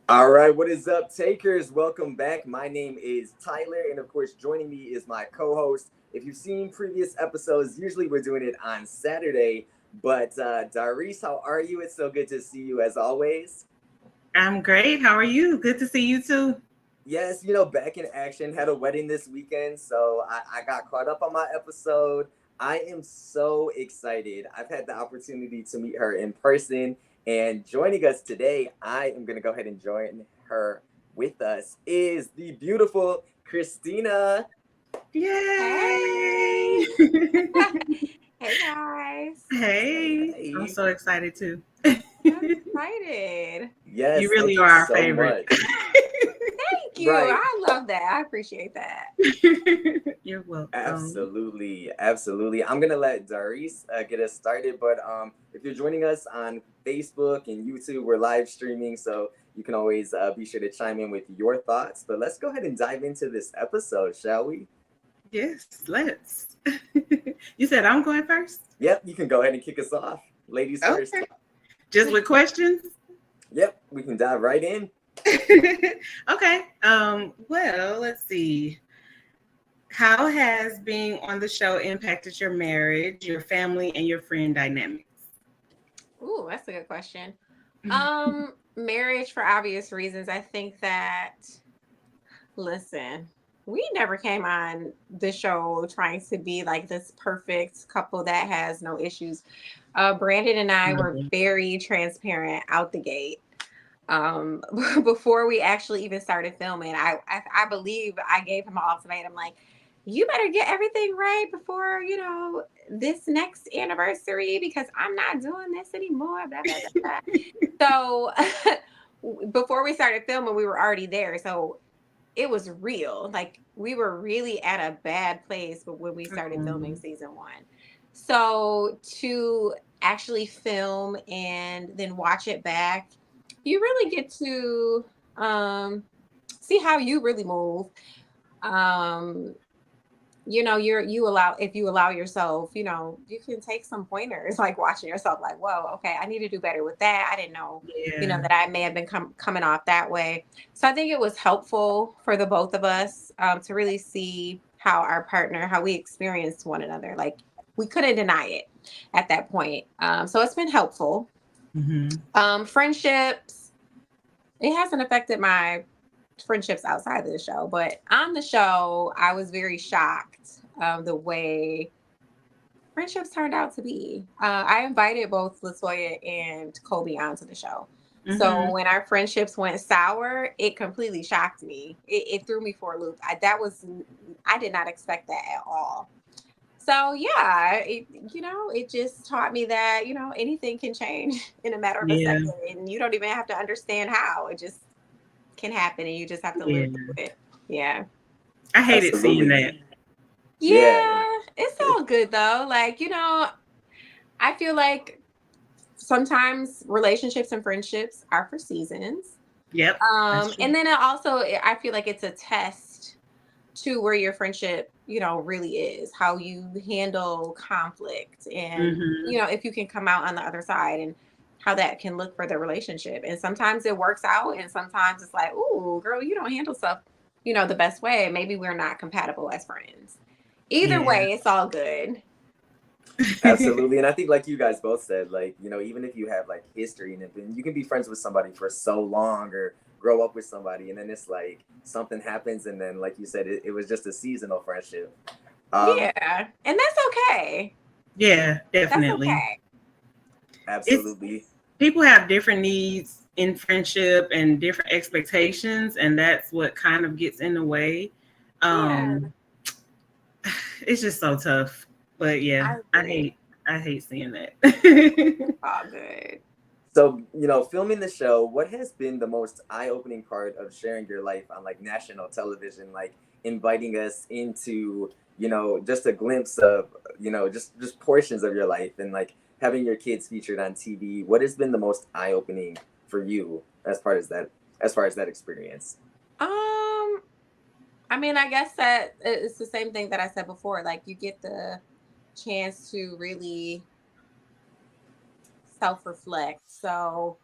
All right, what is up, takers? Welcome back. My name is Tyler, and of course, joining me is my co host. If you've seen previous episodes, usually we're doing it on Saturday. But Darice, how are you? It's so good to see you as always. I'm great. How are you? Good to see you too. Yes, back in action. Had a wedding this weekend, so I got caught up on my episode. I am so excited. I've had the opportunity to meet her in person, and joining us today, I am going to go ahead and join her with us is the beautiful Kristina. Yay! Hey. Hey guys. Hey, Hey, I'm hey. so excited too. I'm excited. You Yes, really thank are you our so favorite. much. Thank you. Right. I love that. I appreciate that. You're welcome. Absolutely, absolutely. I'm gonna let Darice get us started, but if you're joining us on Facebook and YouTube, we're live streaming, so you can always be sure to chime in with your thoughts. But let's go ahead and dive into this episode, shall we? Yes, let's. You said I'm going first? Yep, you can go ahead and kick us off, ladies first. Okay. Just with questions? Yep, we can dive right in. Okay. Well, let's see. How has being on the show impacted your marriage, your family, and your friend dynamics? Ooh, that's a good question. Marriage for obvious reasons. I think that listen, we never came on the show trying to be like this perfect couple that has no issues. Brandon and I were very transparent out the gate. Before we actually even started filming, I believe I gave him an ultimatum like, you better get everything right before this next anniversary because I'm not doing this anymore. Blah blah blah. Blah. So before we started filming, we were already there. So it was real. Like we were really at a bad place when we started filming season one. So to actually film and then watch it back, you really get to see how you really move. Um, you allow if you allow yourself, you can take some pointers like watching yourself like, whoa, okay, I need to do better with that. I didn't know, Yeah. that I may have been coming off that way. So I think it was helpful for the both of us to really see how we experienced one another. Like we couldn't deny it at that point. So it's been helpful. Hmm. Friendships, it hasn't affected my friendships outside of the show, but on the show, I was very shocked of the way friendships turned out to be. I invited both Latoya and Kobe onto the show. So Hmm. when our friendships went sour, it completely shocked me. It threw me for a loop. I did not expect that at all. So yeah, it just taught me that, anything can change in a matter of a Yeah. second and you don't even have to understand how. It just can happen and you just have to live Yeah. through it. Yeah. I hated seeing Absolutely. that. Yeah, Yeah, it's all good though. Like, I feel like sometimes relationships and friendships are for seasons. Yep. That's true. And then I feel like it's a test to where your friendship, really is, how you handle conflict and, Hmm. if you can come out on the other side and how that can look for the relationship. And sometimes it works out and sometimes it's like, ooh, girl, you don't handle stuff, the best way. Maybe we're not compatible as friends. Either Yeah. way, it's all good. absolutely. And I think, like you guys both said, like, even if you have like history and you can be friends with somebody for so long or grow up with somebody, and then it's like something happens, and then, like you said, it was just a seasonal friendship. Um, Yeah. And that's okay. Yeah, That's definitely. okay. It's absolutely. people have different needs in friendship and different expectations, and that's what kind of gets in the way. Yeah. Um, it's just so tough. But yeah, I I agree. hate I hate seeing that. All good. So, filming the show, what has been the most eye-opening part of sharing your life on like national television, like inviting us into, just a glimpse of, just portions of your life and like having your kids featured on TV? What has been the most eye-opening for you as far as that experience? Um, I mean, I guess that it's the same thing that I said before. Like you get the chance to really self-reflect. So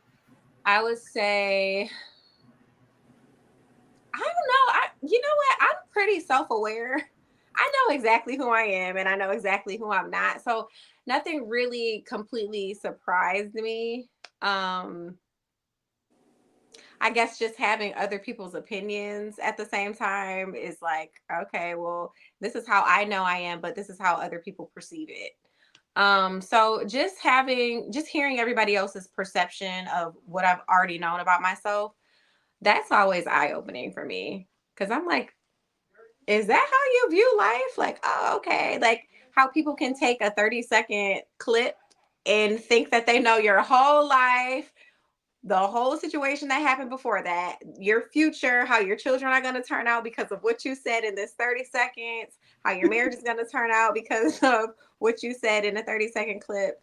I would say you know what? I'm pretty self-aware. I know exactly who I am and I know exactly who I'm not. So nothing really completely surprised me. Um, I guess just having other people's opinions at the same time is like, okay, well, this is how I know I am, but this is how other people perceive it. So just hearing everybody else's perception of what I've already known about myself, that's always eye-opening for me. Cause I'm like, is that how you view life? Like, oh, okay. Like how people can take a 30-second clip and think that they know your whole life, the whole situation that happened before that, your future, how your children are going to turn out because of what you said in this 30 seconds, how your marriage is going to turn out because of what you said in a 30-second clip.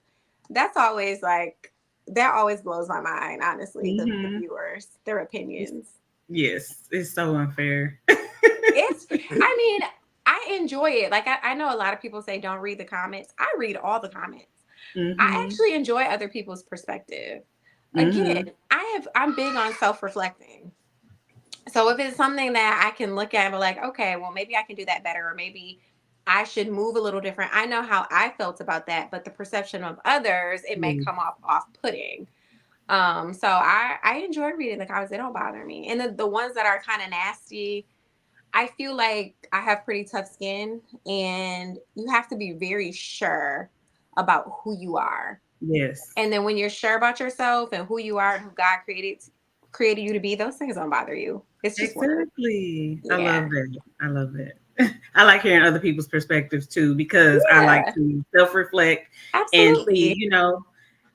That's always like, that always blows my mind, honestly, the viewers, their opinions. Yes, it's so unfair. I mean, I enjoy it. Like, I know a lot of people say don't read the comments. I read all the comments. I actually enjoy other people's perspective. Again, I'm big on self-reflecting. So if it's something that I can look at and be like, okay, well, maybe I can do that better, or maybe I should move a little different. I know how I felt about that, but the perception of others, it may come off-putting. So I enjoy reading the comments. They don't bother me. And the ones that are kind of nasty, I feel like I have pretty tough skin, and you have to be very sure about who you are. Yes. And then when you're sure about yourself and who you are and who God created you to be, those things don't bother you. It's just exactly. Yeah. I love that. I love that. I like hearing other people's perspectives too, because I like to self-reflect and see, you know,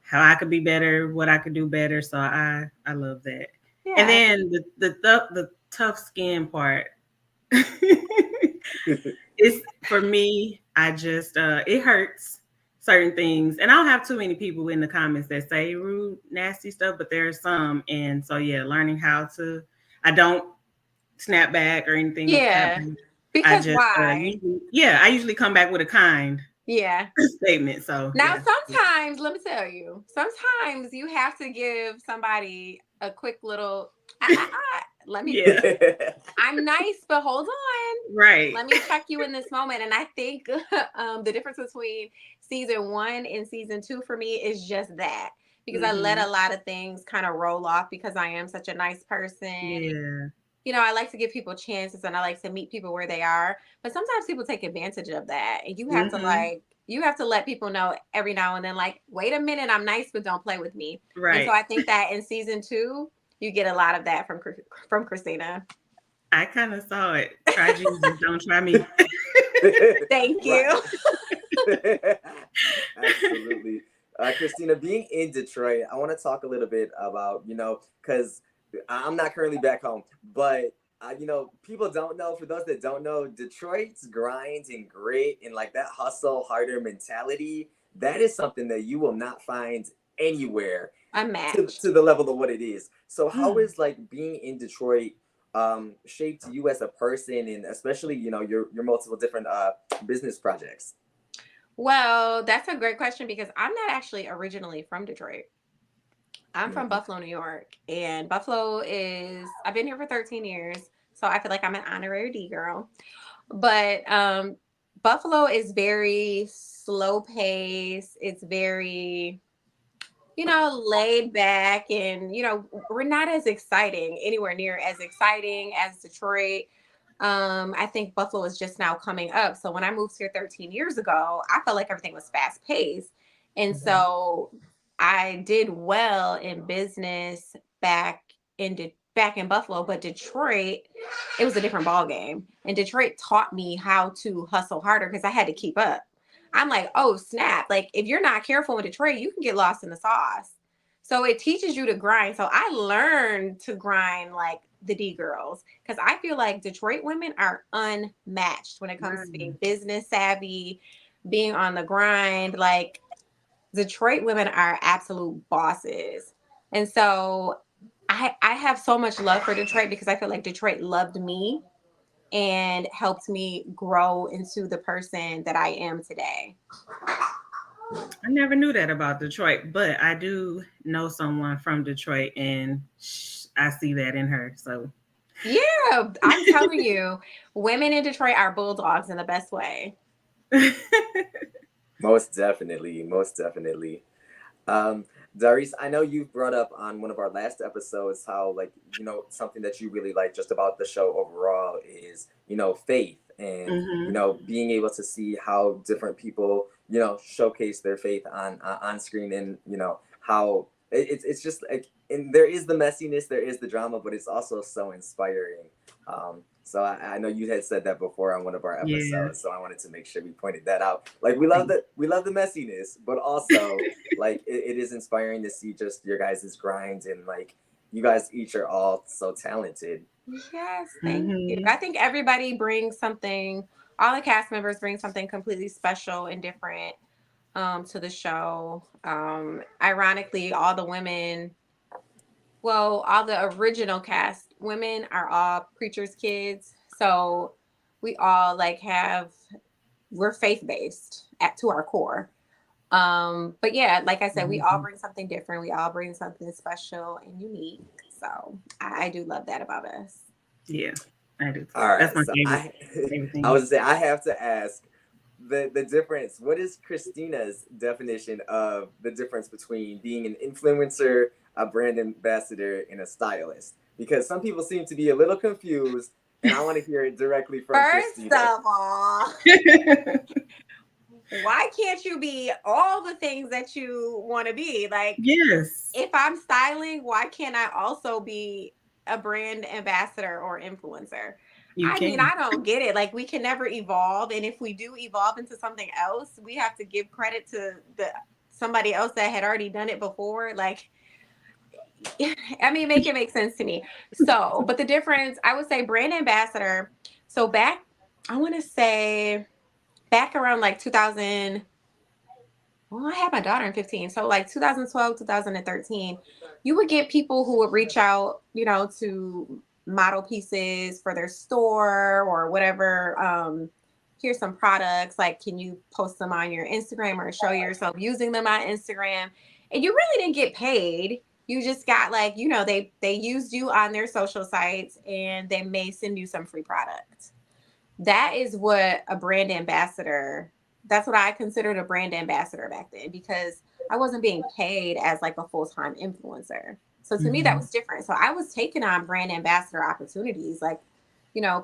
how I could be better, what I could do better. So I love that. Yeah. And then the tough skin part. It's for me, I just it hurts certain things. And I don't have too many people in the comments that say rude, nasty stuff, but there's some. And so yeah, learning how to I don't snap back or anything. Yeah. Because I just why? I usually come back with a kind statement. So now sometimes, let me tell you, sometimes you have to give somebody a quick little let me I'm nice, but hold on. Right. Let me check you in this moment. And I think the difference between season 1 and season 2 for me is just that. Because I let a lot of things kind of roll off because I am such a nice person. Yeah. You know, I like to give people chances and I like to meet people where they are. But sometimes people take advantage of that. And you have to let people know every now and then, like, wait a minute, I'm nice, but don't play with me. Right. And so I think that in season 2, you get a lot of that from Kristina. I kind of saw it. Try Jesus, don't try me. Thank you. Absolutely. Kristina, being in Detroit, I want to talk a little bit about, you know, because I'm not currently back home, but you know, people don't know. For those that don't know, Detroit's grind and grit and like that hustle harder mentality, that is something that you will not find anywhere to the level of what it is. So how is like being in Detroit shaped you as a person, and especially, you know, your multiple different business projects? Well, that's a great question because I'm not actually originally from Detroit. I'm from Buffalo, New York, and I've been here for 13 years, so I feel like I'm an honorary D girl. But Buffalo is very slow pace. It's very, you know, laid back, and, you know, we're not as exciting, anywhere near as exciting as Detroit. I think Buffalo is just now coming up. So when I moved here 13 years ago, I felt like everything was fast paced. And so I did well in business back in Buffalo, but Detroit, it was a different ball game. And Detroit taught me how to hustle harder because I had to keep up. I'm like, oh snap! Like if you're not careful in Detroit, you can get lost in the sauce. So it teaches you to grind. So I learned to grind like the D girls because I feel like Detroit women are unmatched when it comes to being business savvy, being on the grind. Like Detroit women are absolute bosses. And so I have so much love for Detroit because I feel like Detroit loved me and helped me grow into the person that I am today. I never knew that about Detroit, but I do know someone from Detroit, and I see that in her. So Yeah, I'm telling you, women in Detroit are bulldogs in the best way. Most definitely, most definitely. Um, Darius, I know you brought up on one of our last episodes how, like, something that you really like just about the show overall is, faith and, Hmm. being able to see how different people, showcase their faith on screen, and, how it's just like, and there is the messiness, there is the drama, but it's also so inspiring. So I know you had said that before on one of our Yeah. episodes, so I wanted to make sure we pointed that out. Like, we love the messiness, but also like it is inspiring to see just your guys' grind, and like you guys each are all so talented. Yes, thank you. Hmm. I think everybody brings something, all the cast members bring something completely special and different to the show. Ironically, all the women, well, all the original cast women are all preachers' kids. So we all like we're faith based at to our core. But yeah, like I said, we all Hmm. bring something different. We all bring something special and unique. So I do love that about us. Yeah, I do All too. That's right, my so favorite I favorite I thing. was gonna say I have to ask the difference. What is Christina's definition of the difference between being an influencer, a brand ambassador, and a stylist? Because some people seem to be a little confused, and I want to hear it directly from First Christina. of all, why can't you be all the things that you want to be? Like, Yes, if I'm styling, why can't I also be a brand ambassador or influencer? you I mean, can. I don't get it. Like, we can never evolve, and if we do evolve into something else, we have to give credit to the somebody else that had already done it before. Like, I mean, make it make sense to me. So, but the difference, I would say, brand ambassador. So back, I want to say back around like 2000. Well, I had my daughter in 15. So like 2012, 2013, you would get people who would reach out, to model pieces for their store or whatever. Here's some products. Like, can you post them on your Instagram or show yourself using them on Instagram? And you really didn't get paid. You just got like, they used you on their social sites and they may send you some free product. That is what a brand ambassador, that's what I considered a brand ambassador back then, because I wasn't being paid as like a full-time influencer. So to me that Hmm. was different. So I was taking on brand ambassador opportunities. Like,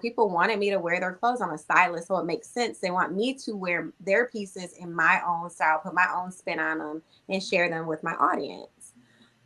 people wanted me to wear their clothes. I'm a stylist, so it makes sense. They want me to wear their pieces in my own style, put my own spin on them, and share them with my audience.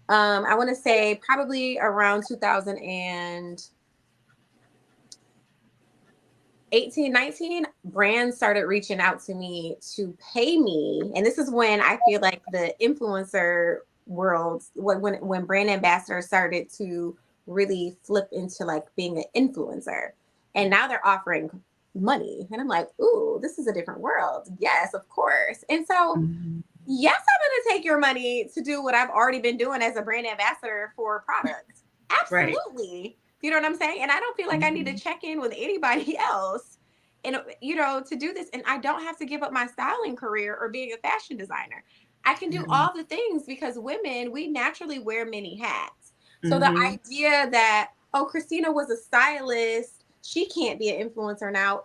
I want to say probably around 2018, 19, brands started reaching out to me to pay me. And this is when I feel like the influencer world, when brand ambassadors started to really flip into like being an influencer. And now they're offering money. And I'm like, ooh, this is a different world. Yes, of course. And so, Hmm. yes, I'm going to take your money to do what I've already been doing as a brand ambassador for a product. Right. Absolutely. You know what I'm saying? And I don't feel like I need to Hmm. check in with anybody else and to do this. And I don't have to give up my styling career or being a fashion designer. I can do Hmm. all the things because women, we naturally wear many hats. So the Hmm. idea that, oh, Kristina was a stylist, she can't be an influencer now,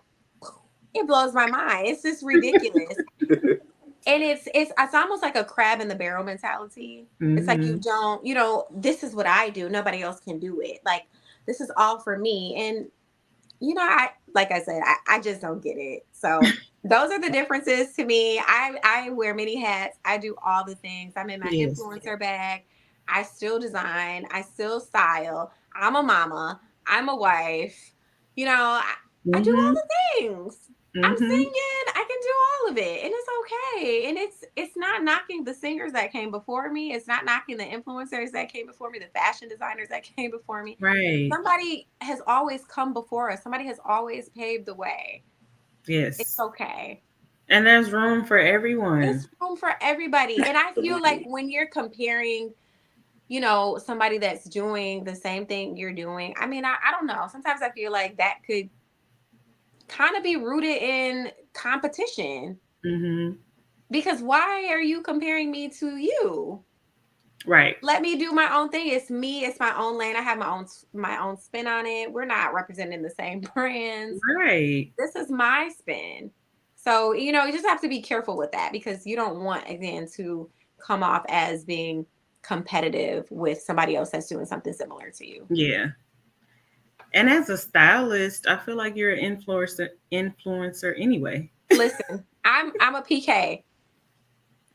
it blows my mind. It's just ridiculous. And it's almost like a crab in the barrel mentality. It's like you Hmm. don't, this is what I do. Nobody else can do it. Like, this is all for me. And I like I said, I just don't get it. So those are the differences to me. I wear many hats. I do all the things. I'm in my Yes. influencer bag. I still design. I still style. I'm a mama. I'm a wife. I do all Hmm. the things. I'm Hmm. singing. I can do all of it, and it's okay. And it's not knocking the singers that came before me. It's not knocking the influencers that came before me, the fashion designers that came before me. Right. Somebody has always come before us. Somebody has always paved the way. It's Yes. okay. And there's room for everyone. It's room for everybody. And I feel like Absolutely. when you're comparing, somebody that's doing the same thing you're doing, I mean, I don't know. Sometimes I feel like that could kind of be rooted in competition, Hmm. because why are you comparing me to you? Right. Let me do my own thing. It's me. It's my own lane. I have my own spin on it. We're not representing the same brands. Right. This is my spin. So, you just have to be careful with that because you don't want, again, to come off as being competitive with somebody else that's doing something similar to you. Yeah. And as a stylist, I feel like you're an influencer anyway. Listen, I'm a PK.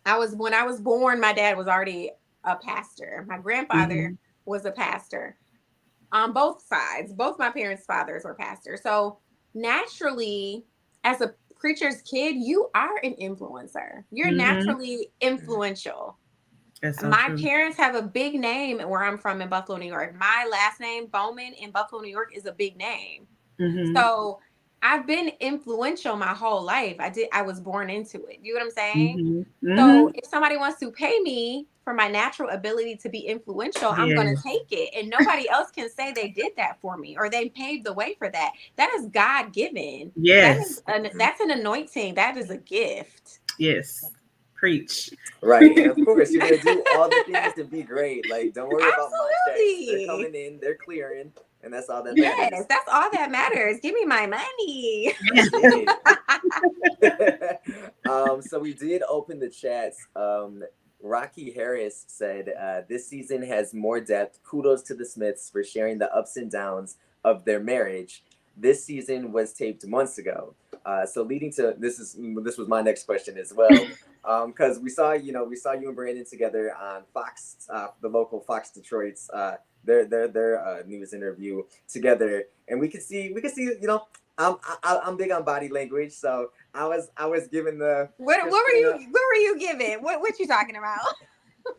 When I was born, my dad was already a pastor. My grandfather Mhm. was a pastor on both sides. Both my parents' fathers were pastors. So naturally, as a preacher's kid, you are an influencer. You're Mhm. naturally influential. That's so My true. parents have a big name where I'm from in Buffalo, New York. My last name, Bowman, in Buffalo, New York, is a big name. Mhm. So I've been influential my whole life. I was born into it. You know what I'm saying? Mhm. So Mhm. if somebody wants to pay me for my natural ability to be influential, I'm going to Yes. take it. And nobody else can say they did that for me or they paved the way for that. That is God given. Yes. That's an anointing. That is a gift. Yes. Preach. Right. And of course, you're going to do all the things to be great. Like, don't worry about my checks. They're Absolutely. coming in, they're clearing, and that's all that Yes, matters. that's all that matters. Give me my money. Yeah. That's it. So we did open the chats. Rocky Harris said, this season has more depth. Kudos to the Smiths for sharing the ups and downs of their marriage. This season was taped months ago. So leading to this was my next question as well. Because we saw you and Brandon together on Fox, the local Fox Detroit's their news interview together, and we could see I'm big on body language, so I was giving the What were Kristina. you giving? What you talking about?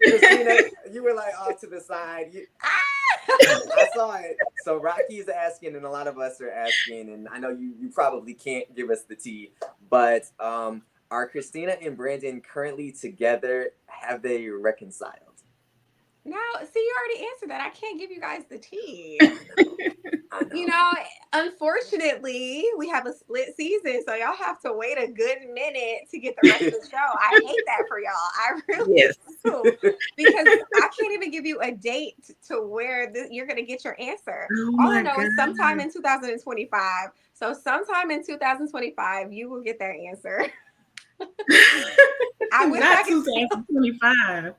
Kristina, you were like off to the side. I saw it. So Rocky's asking, and a lot of us are asking, and I know you probably can't give us the tea, but are Kristina and Brandon currently together? Have they reconciled? No, see, you already answered that. I can't give you guys the tea. I You know. know, unfortunately, we have a split season, so y'all have to wait a good minute to get the rest of the show. I hate that for y'all. I really Yes. do. Because I can't even give you a date to where you're going to get your answer. Oh All I my know is sometime God. in 2025. So, sometime in 2025, you will get that answer. I wish I Not could. 2025.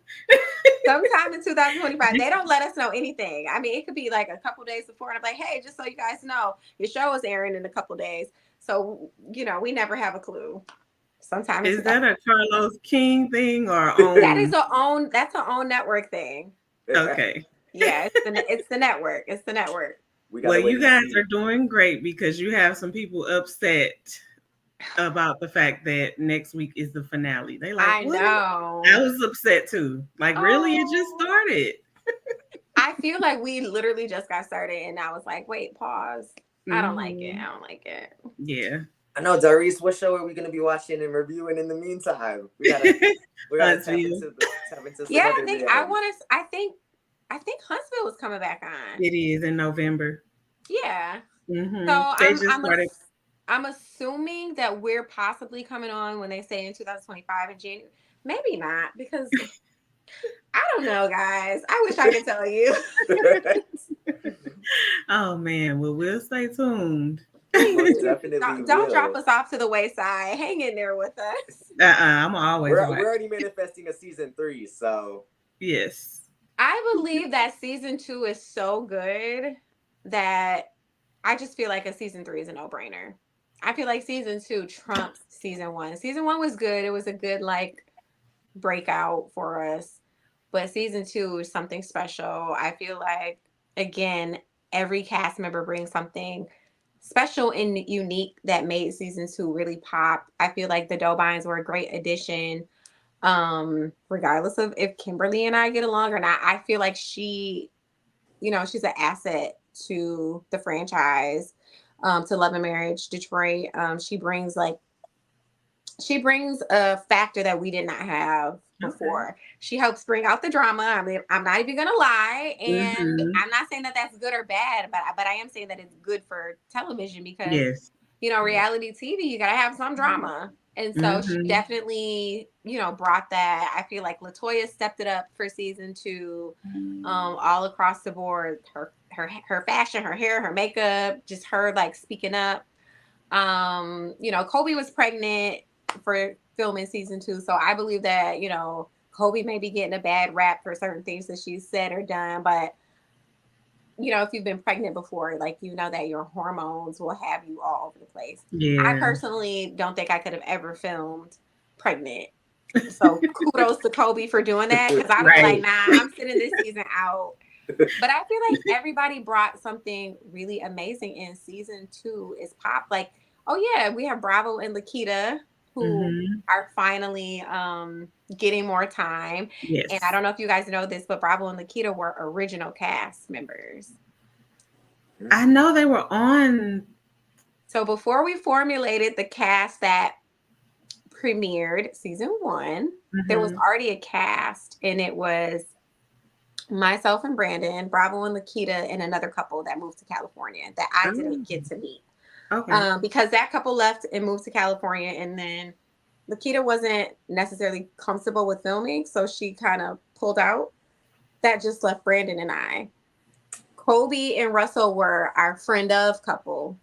Sometime in 2025, they don't let us know anything. I mean, it could be like a couple days before, and I'm like, hey, just so you guys know, your show is airing in a couple days. So, we never have a clue. Sometime in Is that 2000. a Carlos King thing or That is own? that's our own network thing. Okay. Yeah, it's the network. It's the network. We Well, gotta wait you and guys see. are doing great because you have some people upset about the fact that next week is the finale. They like, I what? know. I was upset too. Like, really? It just Oh, started. I feel like we literally just got started, and I was like, wait, pause. I don't like it. Hmm. I don't like it. Yeah. I know, Darius. What show are we gonna be watching and reviewing in the meantime? We gotta Huntsville. tap into some Yeah, other reality. I think Huntsville was coming back on. It is in November. Yeah. So They I'm just I'm started. ass- I'm assuming that we're possibly coming on when they say in 2025 in January. Maybe not because I don't know, guys. I wish I could tell you. Oh man. Well, we'll stay tuned. We Please most do. definitely Don't drop will. us off to the wayside. Hang in there with us. I'm always We're watch. already manifesting a season 3, so Yes. I believe that season 2 is so good that I just feel like a season 3 is a no-brainer. I feel like season 2 trumps season 1. Season 1 was good. It was a good breakout for us. But season 2 is something special. I feel like again, every cast member brings something special and unique that made season 2 really pop. I feel like the Dobines were a great addition. Regardless of if Kimberly and I get along or not, I feel like she's an asset to the franchise, to Love and Marriage Detroit. She brings a factor that we did not have Okay. before. She helps bring out the drama. I mean, I'm not even gonna lie, and Hmm. I'm not saying that that's good or bad, but I am saying that it's good for television because Yes. reality TV, you gotta have some drama. And so she Mm-hmm. definitely, brought that. I feel like Latoya stepped it up for season 2, all across the board. Her fashion, her hair, her makeup, just her like speaking up. Kobe was pregnant for filming season 2, so I believe that Kobe may be getting a bad rap for certain things that she's said or done, but if you've been pregnant before, like, that your hormones will have you all over the place. I Yeah. personally don't think I could have ever filmed pregnant. So kudos to Kobe for doing that, because I'd be like, Right. nah, I'm sitting this season out. But I feel like everybody brought something really amazing in season 2 is pop. Like, oh yeah, we have Bravo and Lakita who Mm-hmm. are finally getting more time. And I Yes. don't know if you guys know this, but Bravo and Lakita were original cast members. I know they were on. So before we formulated the cast that premiered season 1, there was Mm-hmm. already a cast, and it was myself and Brandon, Bravo and Lakita, and another couple that moved to California that I didn't get to meet. Okay. Because that couple left and moved to California, and then Lakita wasn't necessarily comfortable with filming, so she kind of pulled out. That just left Brandon and I. Kobe and Russell were our friend of couple.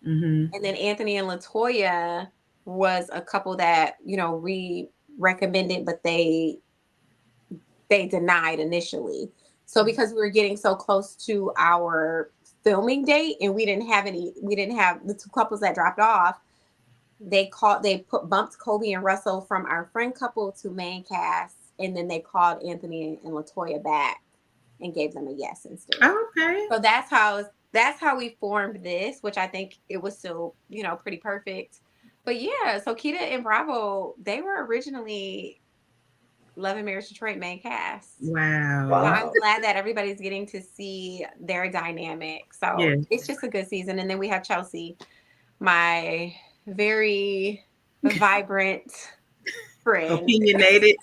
Mm-hmm. And then Anthony and Latoya was a couple that, we recommended, but they denied initially. So because we were getting so close to our filming date and we didn't have the 2 couples that dropped off, bumped Kobe and Russell from our friend couple to main cast, and then they called Anthony and Latoya back and gave them a yes instead. Okay. So that's how we formed this, which I think it was still, pretty perfect. But yeah, so Kita and Bravo, they were originally Love and Marriage Detroit main cast. Wow. So I'm glad that everybody's getting to see their dynamic. So Yes. it's just a good season. And then we have Chelsea, my very vibrant friend. Opinionated.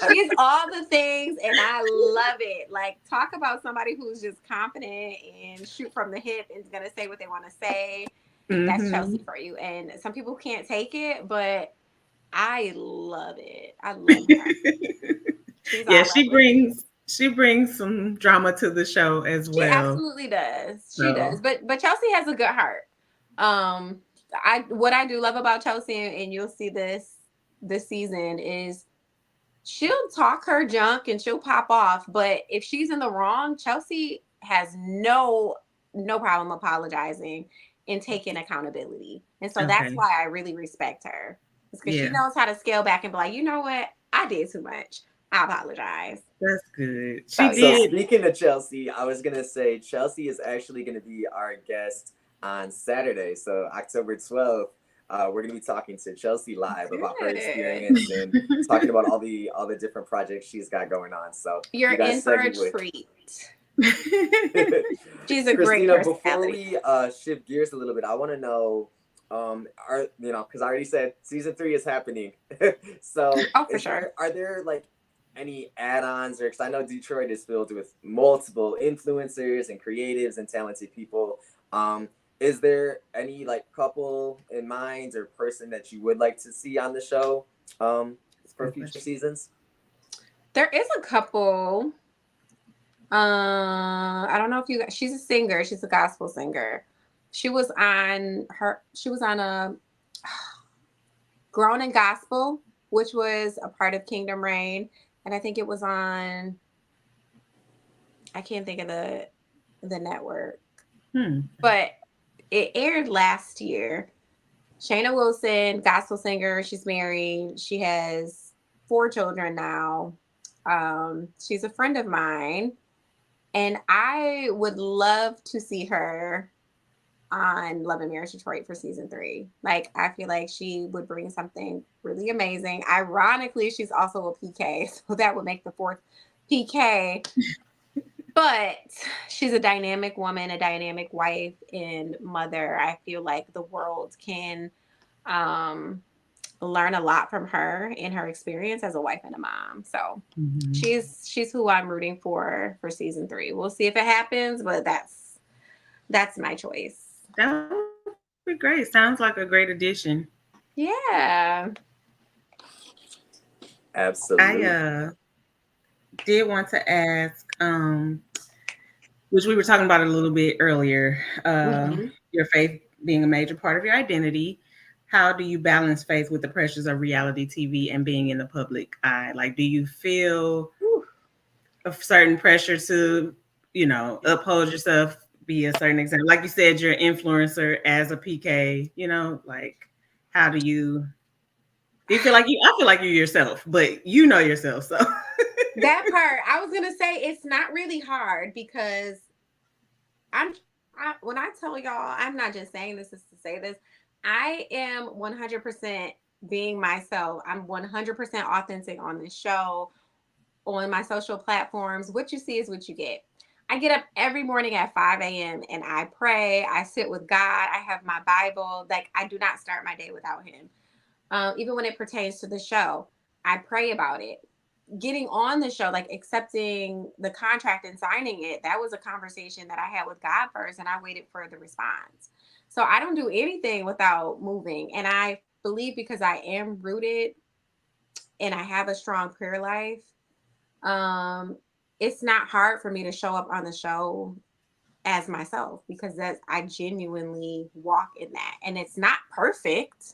She's all the things, and I love it. Like, talk about somebody who's just confident and shoot from the hip and is gonna say what they want to say. That's Mm-hmm. Chelsea for you. And some people can't take it, but I love it. I love her. Yeah, she brings some drama to the show as She well. absolutely does. She So. does. But Chelsea has a good heart. What I do love about Chelsea, and you'll see this season, is she'll talk her junk and she'll pop off, but if she's in the wrong, Chelsea has no problem apologizing and taking accountability. And so that's why I really respect her. It's because she knows how to scale back and be like, you know what? I did too much. I apologize. That's good. So speaking of Chelsea, I was gonna say Chelsea is actually gonna be our guest on Saturday. So October 12th. We're gonna be talking to Chelsea live about her experience and talking about all the different projects she's got going on. So you're in for a treat. She's a great Kristina, personality. before we shift gears a little bit, I want to know, because I already said season 3 is happening. So for sure. Are there like any add-ons, or because I know Detroit is filled with multiple influencers and creatives and talented people. Is there any like couple in mind or person that you would like to see on the show for future seasons? There is a couple. I don't know if she's a singer. She's a gospel singer. She was on a Grown in Gospel, which was a part of Kingdom Reign. And I think it was on, I can't think of the network, but it aired last year. Shayna Wilson, gospel singer. She's married. She has 4 children now. She's a friend of mine, and I would love to see her on Love and Marriage Detroit for season 3. Like, I feel like she would bring something really amazing. Ironically, she's also a PK, so that would make the 4th PK. But she's a dynamic woman, a dynamic wife and mother. I feel like the world can learn a lot from her in her experience as a wife and a mom. So she's who I'm rooting for season 3. We'll see if it happens, but that's my choice. That would be great. Sounds like a great addition. Yeah. Absolutely. I did want to ask, which we were talking about a little bit earlier, Mhm. your faith being a major part of your identity. How do you balance faith with the pressures of reality TV and being in the public eye? Like, do you feel Whew. a certain pressure to, uphold yourself, be a certain example? Like you said, you're an influencer as a PK, like, how do you feel like I feel like you're yourself, but you know yourself. So, That part, I was gonna say it's not really hard because when I tell y'all, I'm not just saying this is to say this. I am 100% being myself. I'm 100% authentic on this show, on my social platforms. What you see is what you get. I get up every morning at 5 a.m. and I pray. I sit with God. I have my Bible. Like, I do not start my day without Him. Even when it pertains to the show, I pray about it. Getting on the show, like accepting the contract and signing it, that was a conversation that I had with God first, and I waited for the response. So I don't do anything without moving. And I believe because I am rooted and I have a strong prayer life, um, it's not hard for me to show up on the show as myself because I genuinely walk in that. And it's not perfect,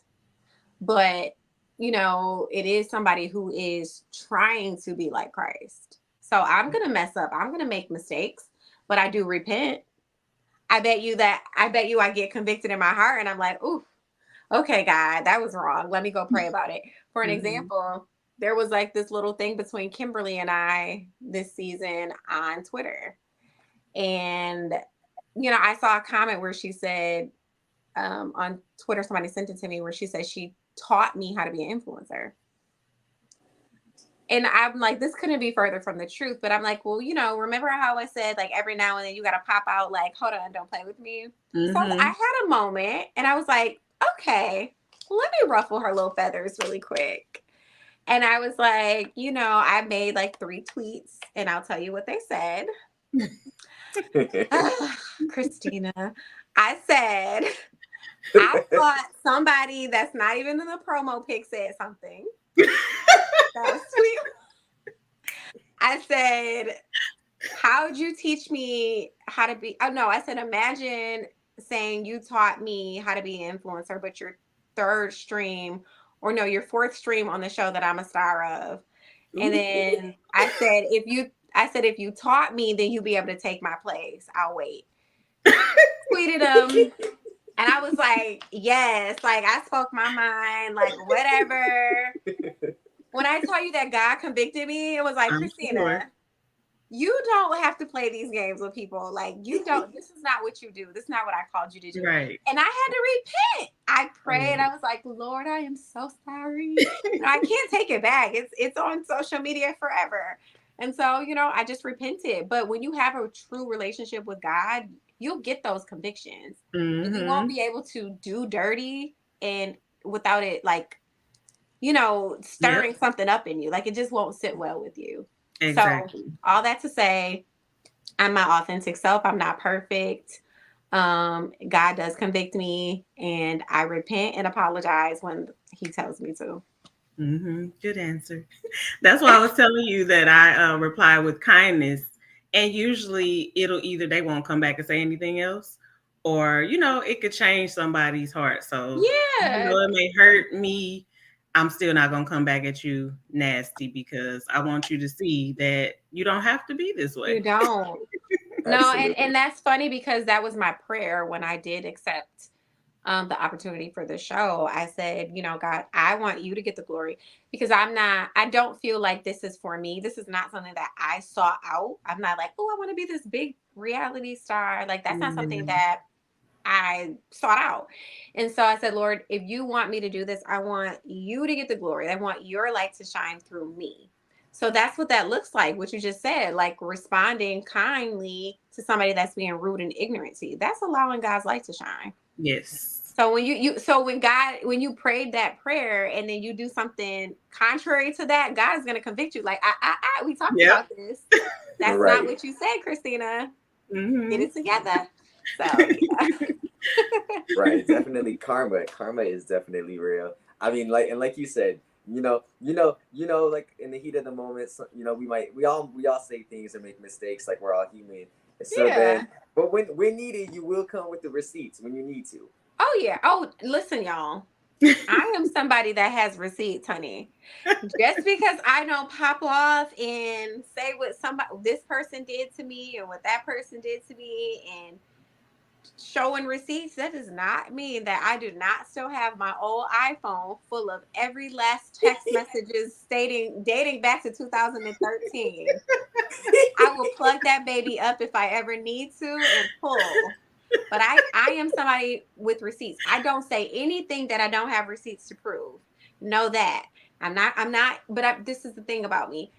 but it is somebody who is trying to be like Christ. So I'm going to mess up. I'm going to make mistakes, but I do repent. I bet you I get convicted in my heart and I'm like, ooh, okay, God, that was wrong. Let me go pray about it. For an example, there was like this little thing between Kimberly and I this season on Twitter. And, I saw a comment where she said, on Twitter, somebody sent it to me where she said she taught me how to be an influencer. And I'm like, this couldn't be further from the truth. But I'm like, well, remember how I said, like, every now and then you got to pop out, like, hold on, don't play with me. So I had a moment and I was like, okay, let me ruffle her little feathers really quick. And I was like, I made like 3 tweets and I'll tell you what they said. Kristina, I said, I thought somebody that's not even in the promo pic said something. That was sweet. I said, how would you teach me how to be? Oh, no, I said, imagine saying you taught me how to be an influencer, but your your 4th stream on the show that I'm a star of. And then I said, if you taught me, then you'll be able to take my place. I'll wait. Tweeted them. And I was like, yes, like I spoke my mind, like whatever. When I tell you that God convicted me, it was like, Kristina, you don't have to play these games with people. Like, you don't, this is not what you do. This is not what I called you to do. Right. And I had to repent. I prayed. I was like, Lord, I am so sorry. I can't take it back. It's on social media forever. And so, I just repented. But when you have a true relationship with God, you'll get those convictions. And you won't be able to do dirty and without it, like, stirring something up in you. Like, it just won't sit well with you. Exactly. So all that to say, I'm my authentic self. I'm not perfect. God does convict me and I repent and apologize when He tells me to. Good answer. That's why I was telling you that I reply with kindness, and usually they won't come back and say anything else, or it could change somebody's heart. So it may hurt me. I'm still not gonna come back at you nasty because I want you to see that you don't have to be this way. You don't. No, and that's funny because that was my prayer when I did accept the opportunity for the show. I said, God, I want you to get the glory because I don't feel like this is for me. This is not something that I sought out. I'm not like, oh, I want to be this big reality star. Like, that's not something that I sought out. And so I said, Lord, if you want me to do this, I want you to get the glory. I want your light to shine through me. So that's what that looks like, what you just said, like responding kindly to somebody that's being rude and ignorant to you. That's allowing God's light to shine. Yes. So when when you prayed that prayer and then you do something contrary to that, God is going to convict you. Like, we talked about this. That's not what you said, Kristina. Get it together. So, yeah. Right, definitely karma. Karma is definitely real. I mean, like you said, like in the heat of the moment, so, we all say things and make mistakes, like we're all human. So Yeah. then, but when needed, you will come with the receipts when you need to. Oh yeah. Oh, listen, y'all. I am somebody that has receipts, honey. Just because I don't pop off and say what somebody this person did to me and what that person did to me and showing receipts, that does not mean that I do not still have my old iPhone full of every last text messages stating dating back to 2013. I will plug that baby up if I ever need to and pull. But I am somebody with receipts. I don't say anything that I don't have receipts to prove. Know that. I'm not, but this is the thing about me.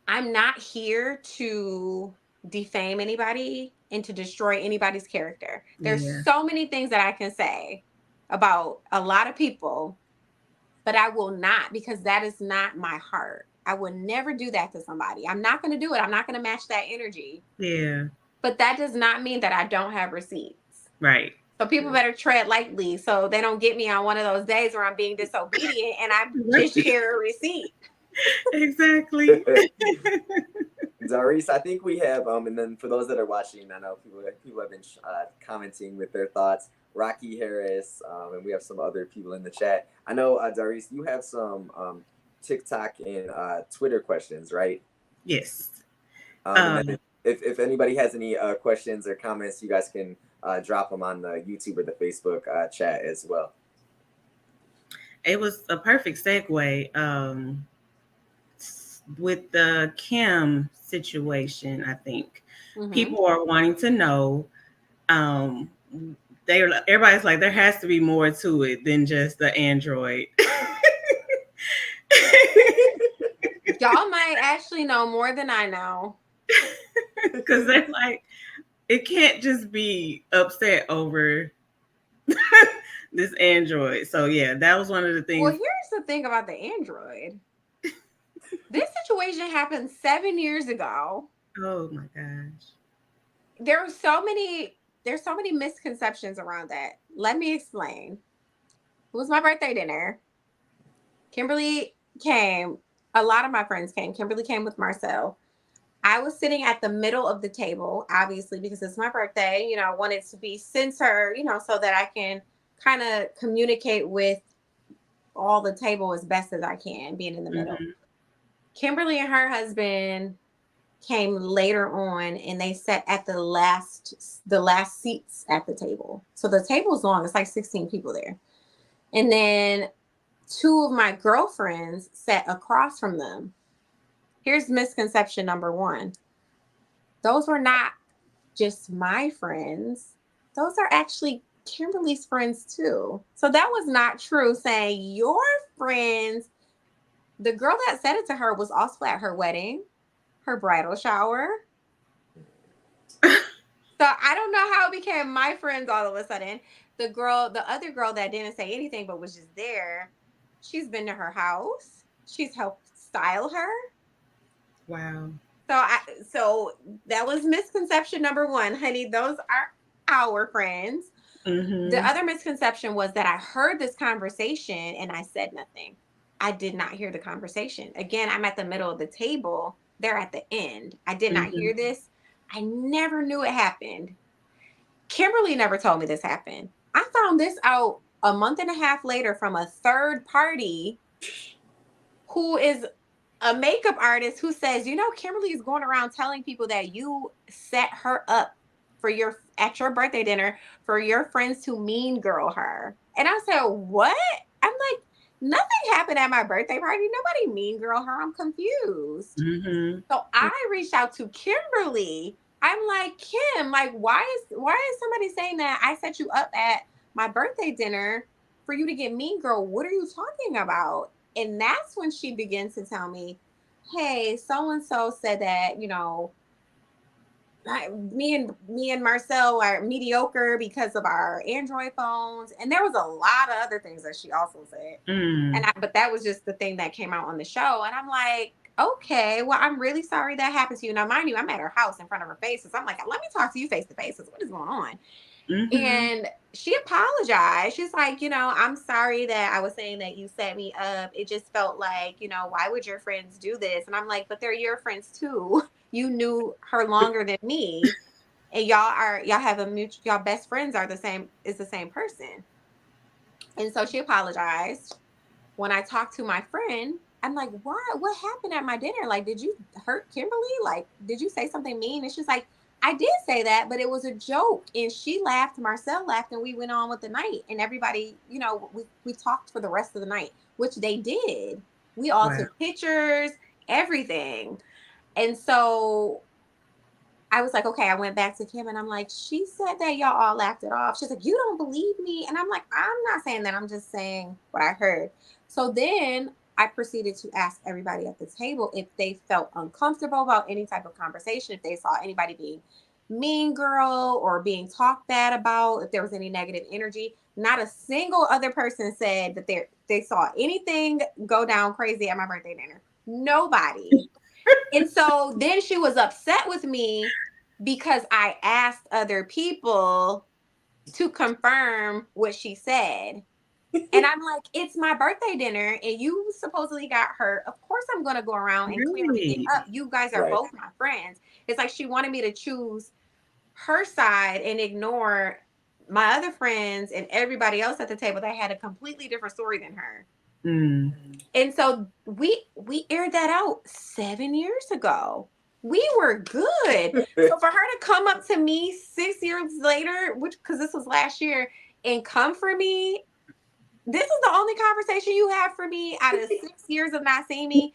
I'm not here to defame anybody and to destroy anybody's character. There's Yeah. so many things that I can say about a lot of people, but I will not, because that is not my heart. I would never do that to somebody. I'm not going to do it. I'm not going to match that energy. Yeah. But that does not mean that I don't have receipts. Right. So people better tread lightly so they don't get me on one of those days where I'm being disobedient and I just share a receipt. Exactly. Doris, I think we have, and then for those that are watching, I know people have been commenting with their thoughts. Rocky Harris, and we have some other people in the chat. I know, Doris, you have some TikTok and Twitter questions, right? Yes. And then if anybody has any questions or comments, you guys can drop them on the YouTube or the Facebook chat as well. It was a perfect segue with the Kim situation. I think people are wanting to know. Everybody's like, there has to be more to it than just the Android. Y'all might actually know more than I know. Because they're like, it can't just be upset over this Android. So yeah, that was one of the things. Well, here's the thing about the Android. This situation happened 7 years ago. Oh my gosh. There's so many misconceptions around that. Let me explain. It was my birthday dinner. Kimberly came. A lot of my friends came. Kimberly came with Marcel. I was sitting at the middle of the table, obviously, because it's my birthday. You know, I wanted to be center, so that I can kind of communicate with all the table as best as I can, being in the middle. Kimberly and her husband came later on, and they sat at the last seats at the table. So the table's long. It's like 16 people there. And then 2 of my girlfriends sat across from them. Here's misconception number 1. Those were not just my friends. Those are actually Kimberly's friends too. So that was not true, saying your friends. The girl that said it to her was also at her wedding, her bridal shower. So I don't know how it became my friends all of a sudden. The other girl that didn't say anything but was just there, she's been to her house. She's helped style her. Wow. So that was misconception number 1, honey. Those are our friends. The other misconception was that I heard this conversation and I said nothing. I did not hear the conversation. Again, I'm at the middle of the table. They're at the end. I did not hear this. I never knew it happened. Kimberly never told me this happened. I found this out a month and a half later from a third party who is a makeup artist who says, Kimberly is going around telling people that you set her up at your birthday dinner for your friends to mean girl her. And I said, what? I'm like, nothing happened at my birthday party. Nobody mean girl her. I'm confused. So I reached out to Kimberly. I'm like, Kim, like, why is somebody saying that I set you up at my birthday dinner for you to get mean girl? What are you talking about? And that's when she begins to tell me, hey, so-and-so said that, me and Marcel are mediocre because of our Android phones. And there was a lot of other things that she also said. But that was just the thing that came out on the show. And I'm like, okay, well, I'm really sorry that happened to you. Now, mind you, I'm at her house in front of her face. So I'm like, let me talk to you face to face. What is going on? And she apologized. She's like, I'm sorry that I was saying that you set me up. It just felt like, why would your friends do this? And I'm like, but they're your friends too. You knew her longer than me. And y'all have a mutual, y'all best friends are the same person. And so she apologized. When I talked to my friend, I'm like, what happened at my dinner? Like, did you hurt Kimberly? Like, did you say something mean? And she's like, I did say that, but it was a joke. And she laughed, Marcel laughed, and we went on with the night. And everybody, we talked for the rest of the night, which they did. We all took pictures, everything. And so I was like, okay, I went back to Kim and I'm like, she said that y'all all laughed it off. She's like, you don't believe me. And I'm like, I'm not saying that. I'm just saying what I heard. So then I proceeded to ask everybody at the table if they felt uncomfortable about any type of conversation, if they saw anybody being mean girl or being talked bad about, if there was any negative energy. Not a single other person said that they saw anything go down crazy at my birthday dinner. Nobody. And so then she was upset with me because I asked other people to confirm what she said. And I'm like, it's my birthday dinner and you supposedly got hurt. Of course I'm going to go around and clear everything up. You guys are both my friends. It's like she wanted me to choose her side and ignore my other friends and everybody else at the table that had a completely different story than her. And so we aired that out 7 years ago. We were good. So for her to come up to me 6 years later, because this was last year, and come for me, this is the only conversation you have for me out of 6 years of not seeing me.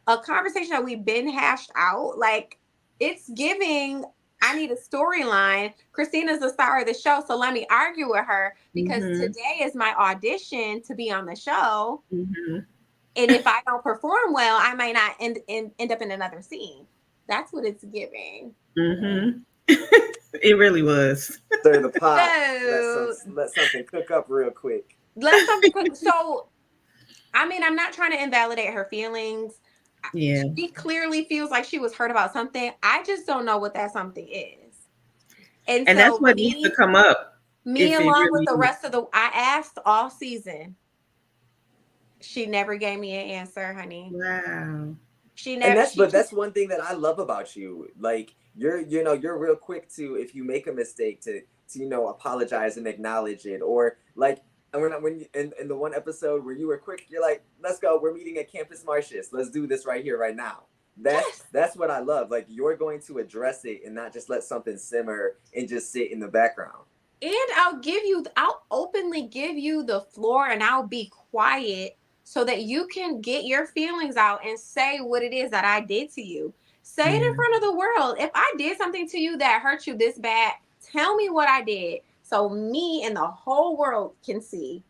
A conversation that we've been hashed out. Like, it's giving, I need a storyline. Kristina's the star of the show, so let me argue with her because today is my audition to be on the show. And if I don't perform well, I might not end up in another scene. That's what it's giving. It really was. Stir the pot. Let something cook up real quick. Let something cook. So, I mean, I'm not trying to invalidate her feelings. Yeah. She clearly feels like she was hurt about something. I just don't know what that something is. And so that's what needs to come up. Me along with the rest of I asked all season. She never gave me an answer, honey. Wow. She never. But that's one thing that I love about you. Like you're real quick to, if you make a mistake, to apologize and acknowledge it. Or like when you, in the one episode where you were quick, you're like, let's go. We're meeting at Campus Martius. Let's do this right here, right now. That's what I love. Like, you're going to address it and not just let something simmer and just sit in the background. And I'll openly give you the floor and I'll be quiet so that you can get your feelings out and say what it is that I did to you. Say it in front of the world. If I did something to you that hurt you this bad, tell me what I did so me and the whole world can see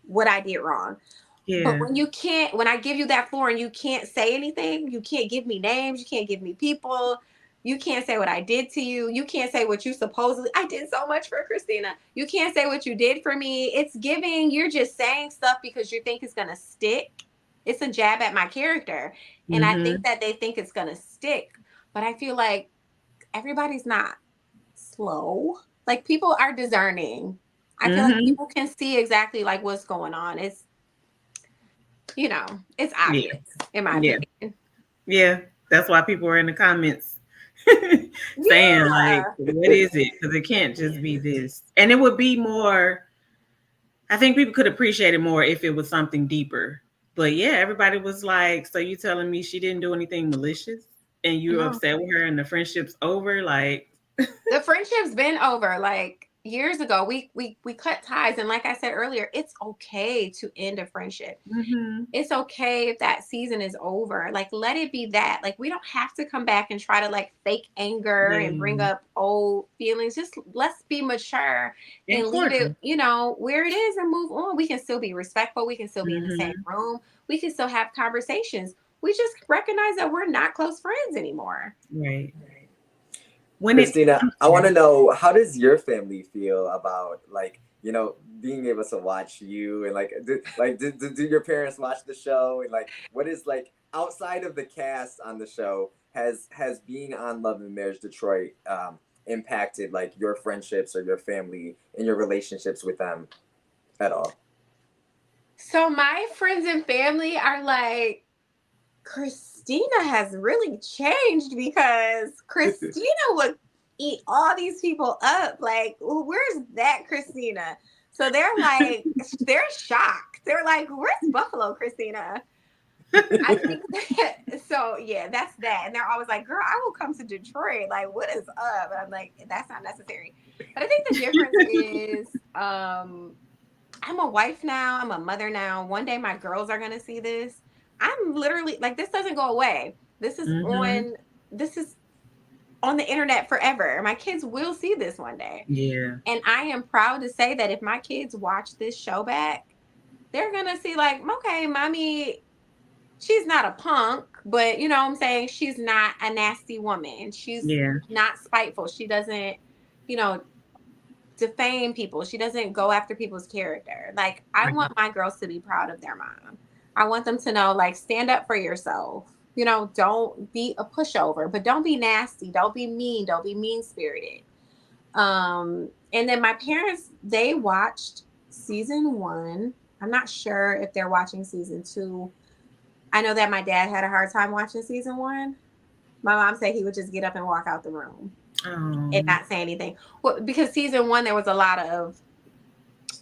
what I did wrong. Yeah. But when I give you that floor and you can't say anything, you can't give me names, you can't give me people, you can't say what I did to you, you can't say what you supposedly, I did so much for Kristina. You can't say what you did for me. It's giving, you're just saying stuff because you think it's going to stick. It's a jab at my character. And I think that they think it's going to stick. But I feel like everybody's not slow. Like, people are discerning. I feel like people can see exactly like what's going on. It's obvious in my opinion. Yeah, that's why people are in the comments saying like, what is it? Because it can't just be this. And it would be more, I think people could appreciate it more if it was something deeper. But yeah, everybody was like, so you telling me she didn't do anything malicious and you're upset with her and the friendship's over? Like, the friendship's been over. Like, years ago, we cut ties, and like I said earlier, it's okay to end a friendship. It's okay if that season is over. Like, let it be that. Like, we don't have to come back and try to like fake anger and bring up old feelings. Just let's be mature and leave it, where it is and move on. We can still be respectful. We can still be in the same room. We can still have conversations. We just recognize that we're not close friends anymore. Right. Kristina, I want to know, how does your family feel about like, being able to watch you, and like, do your parents watch the show, and like, what is like outside of the cast on the show, has being on Love and Marriage Detroit impacted like your friendships or your family and your relationships with them at all? So my friends and family are like, Kristina has really changed because Kristina would eat all these people up. Like, where's that Kristina? So they're like, they're shocked. They're like, where's Buffalo Kristina? I think that, so yeah, that's that. And they're always like, girl, I will come to Detroit. Like, what is up? And I'm like, that's not necessary. But I think the difference is I'm a wife now. I'm a mother now. One day my girls are gonna see this. I'm literally like, this doesn't go away. This is on the internet forever. My kids will see this one day. Yeah. And I am proud to say that if my kids watch this show back, they're gonna see like, okay, mommy, she's not a punk, but you know what I'm saying? She's not a nasty woman. She's not spiteful. She doesn't, you know, defame people. She doesn't go after people's character. Like, I want my girls to be proud of their mom. I want them to know, like, stand up for yourself. You know, don't be a pushover, but don't be nasty. Don't be mean. Don't be mean-spirited. And then my parents, they watched season 1. I'm not sure if they're watching season 2. I know that my dad had a hard time watching season 1. My mom said he would just get up and walk out the room and not say anything. Well, because season 1, there was a lot of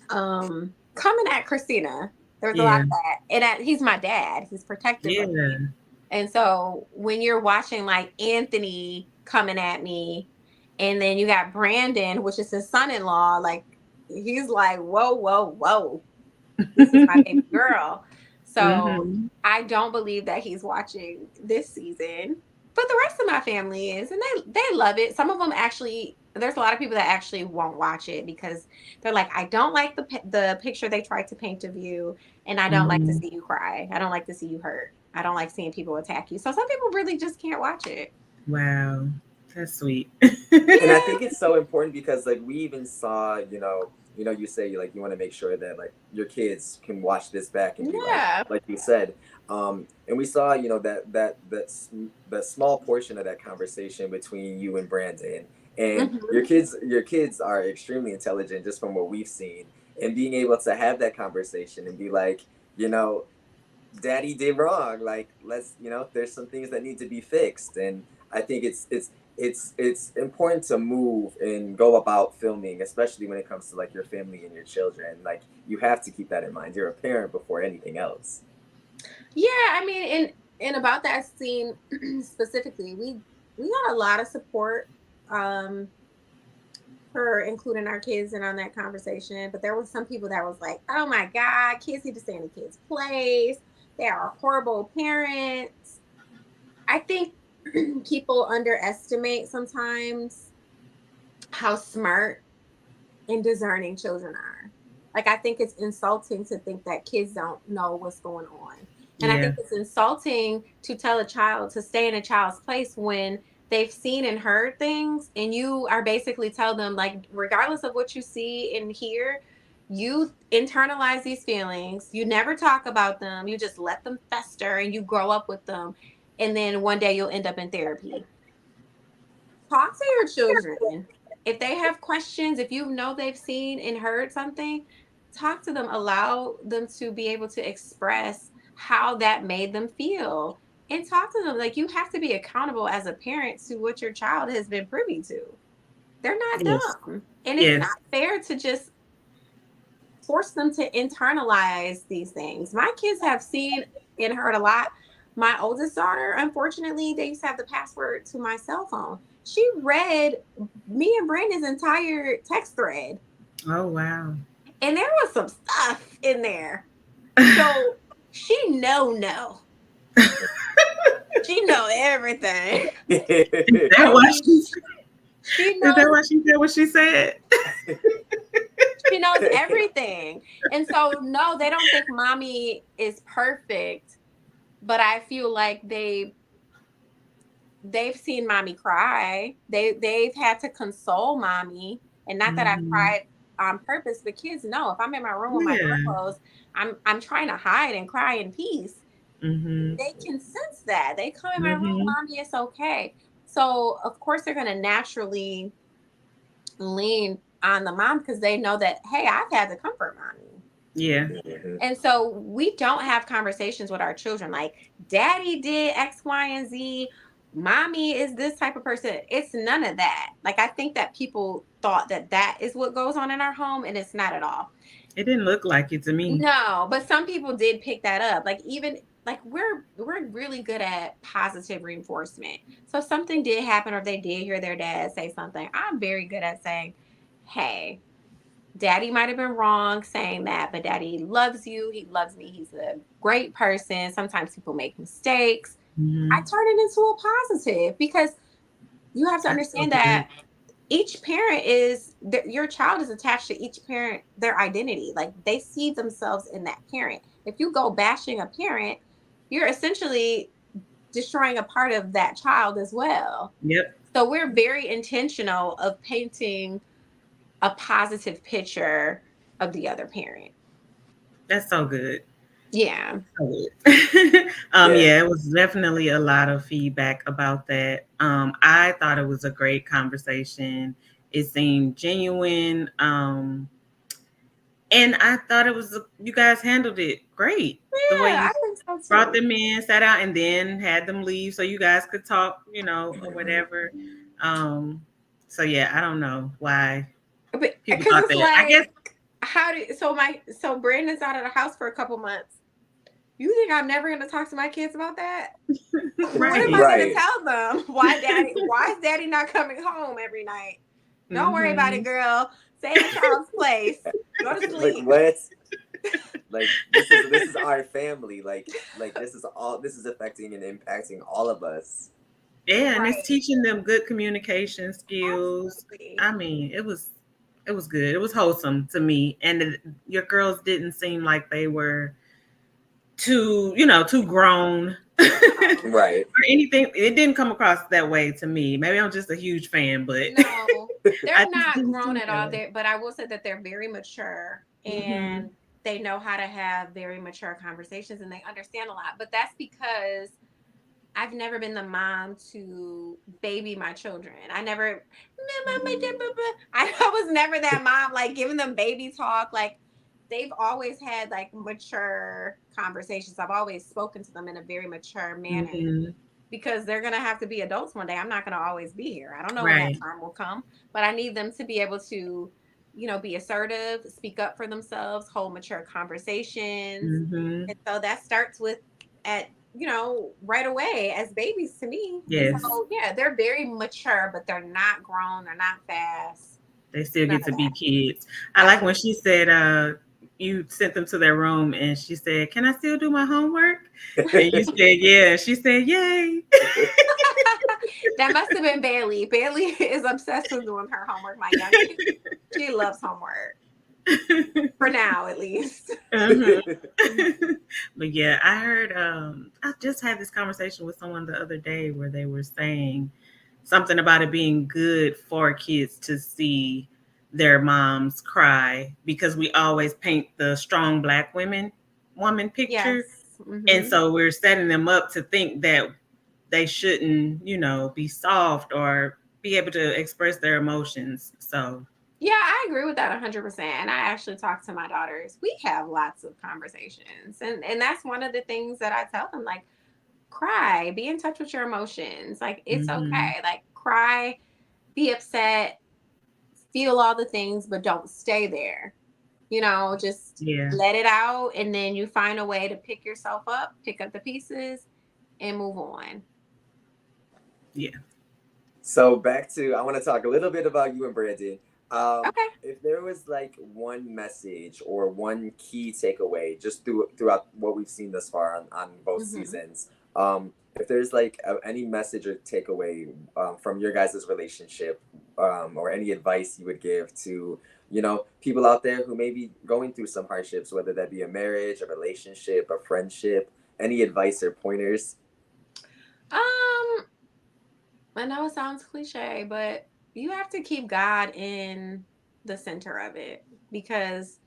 coming at Kristina. There was a lot of that. And he's my dad. He's protective of me. And so when you're watching like Anthony coming at me, and then you got Brandon, which is his son-in-law, like he's like, whoa, whoa, whoa. This is my baby girl. So I don't believe that he's watching this season. But the rest of my family is, and they love it. Some of them actually, there's a lot of people that actually won't watch it because they're like, I don't like the picture they tried to paint of you, and I don't like to see you cry. I don't like to see you hurt. I don't like seeing people attack you. So some people really just can't watch it. Wow, that's sweet. And I think it's so important because like we even saw, you say like you want to make sure that like your kids can watch this back and be like you said. And we saw, that small portion of that conversation between you and Brandon, and your kids are extremely intelligent just from what we've seen, and being able to have that conversation and be like, daddy did wrong. Like, let's, there's some things that need to be fixed. And I think it's important to move and go about filming, especially when it comes to like your family and your children. Like, you have to keep that in mind. You're a parent before anything else. Yeah, I mean, and about that scene specifically, we got a lot of support for including our kids in on that conversation. But there was some people that was like, oh my God, kids need to stay in the kids' place. They are horrible parents. I think people underestimate sometimes how smart and discerning children are. Like, I think it's insulting to think that kids don't know what's going on. And I think it's insulting to tell a child to stay in a child's place when they've seen and heard things, and you are basically tell them, like, regardless of what you see and hear, you internalize these feelings. You never talk about them. You just let them fester and you grow up with them. And then one day you'll end up in therapy. Talk to your children. If they have questions, if you know they've seen and heard something, talk to them. Allow them to be able to express how that made them feel. And talk to them. Like, you have to be accountable as a parent to what your child has been privy to. They're not dumb. And it's not fair to just force them to internalize these things. My kids have seen and heard a lot. My oldest daughter, unfortunately, they used to have the password to my cell phone. She read me and Brandon's entire text thread. Oh, wow. And there was some stuff in there. So she no. She know everything. Is that why she said what she said? She knows everything. And so, no, they don't think mommy is perfect. But I feel like they've seen mommy cry. They've had to console mommy. And not that I've cried on purpose, but kids know if I'm in my room with my door closed, I'm trying to hide and cry in peace. They can sense that. They come in my room, mommy, it's okay. So of course they're gonna naturally lean on the mom because they know that, hey, I've had to comfort mommy. Yeah. Mhm. And so we don't have conversations with our children like, daddy did X, Y, and Z. Mommy is this type of person. It's none of that. Like, I think that people thought that that is what goes on in our home, and it's not at all. It didn't look like it to me. No, but some people did pick that up. Like, even like we're really good at positive reinforcement. So if something did happen or they did hear their dad say something, I'm very good at saying, hey, daddy might have been wrong saying that, but daddy loves you. He loves me. He's a great person. Sometimes people make mistakes. I Mm-hmm. turn it into a positive because you have to That's so understand good. that each parent is your child is attached to each parent, their identity. Like they see themselves in that parent. If you go bashing a parent, you're essentially destroying a part of that child as well. Yep. So we're very intentional of painting a positive picture of the other parent. That's so good. Yeah. So good. Yeah. Yeah, it was definitely a lot of feedback about that. I thought it was a great conversation. It seemed genuine. And I thought it was you guys handled it great. The way Yeah, you I think so brought too. them in, sat out, and then had them leave so you guys could talk, or Mhm. whatever. Um, so yeah, I don't know why But people because thought it's that. I guess like, how do so Brandon's out of the house for a couple months. You think I'm never gonna talk to my kids about that? What am right. I gonna Right. tell them? Why is daddy not coming home every night? Don't worry about it, Hmm. girl. Stay in child's place. Go to Like sleep. what? Like this is our family. Like this is affecting and impacting all of us. Yeah, and it's Right. teaching them good communication skills. Absolutely. I mean, it was good. It was wholesome to me, and your girls didn't seem like they were too grown or No. Right. anything. It didn't come across that way to me. Maybe I'm just a huge fan, but No, I they're just not didn't grown see it at that all way. there, but I will say that they're very mature Hmm. and they know how to have very mature conversations and they understand a lot. But that's because I've never been the mom to baby my children. I never, I was never that mom, like giving them baby talk. Like they've always had like mature conversations. I've always spoken to them in a very mature manner Hmm. because they're going to have to be adults one day. I'm not going to always be here. I don't know when that Right. time will come, but I need them to be able to, be assertive, speak up for themselves, hold mature conversations. Hmm. And so that starts with at, right away as babies to me. And Yes, so, yeah, they're very mature, but they're not grown. They're not fast. they still None get of to be that. kids. I like when Absolutely. she said, you sent them to their room, and she said, "Can I still do my homework?" And you said, "Yeah." And she said, "Yay." That must have been Bailey. Bailey is obsessed with doing her homework, my youngest. She loves homework. For now, at least. Mhm. But yeah, I heard I just had this conversation with someone the other day where they were saying something about it being good for kids to see their moms cry because we always paint the strong black woman Yes. picture, and Hmm. so we're setting them up to think that they shouldn't, be soft or be able to express their emotions. So, Yeah, I agree with that 100%. And I actually talk to my daughters. We have lots of conversations. And that's one of the things that I tell them, like, cry, be in touch with your emotions. Like, it's mhm. okay. Like, cry, be upset, feel all the things, but don't stay there. Just Yeah, let it out. And then you find a way to pick yourself up, pick up the pieces, and move on. yeah. So back to I want to talk a little bit about you and Brandon. Okay. If there was like one message or one key takeaway just throughout what we've seen thus far on both Hmm. seasons, if there's like any message or takeaway from your guys' relationship, or any advice you would give to people out there who may be going through some hardships, whether that be a marriage, a relationship, a friendship, any advice or pointers? Um, I know it sounds cliche, but you have to keep God in the center of it because,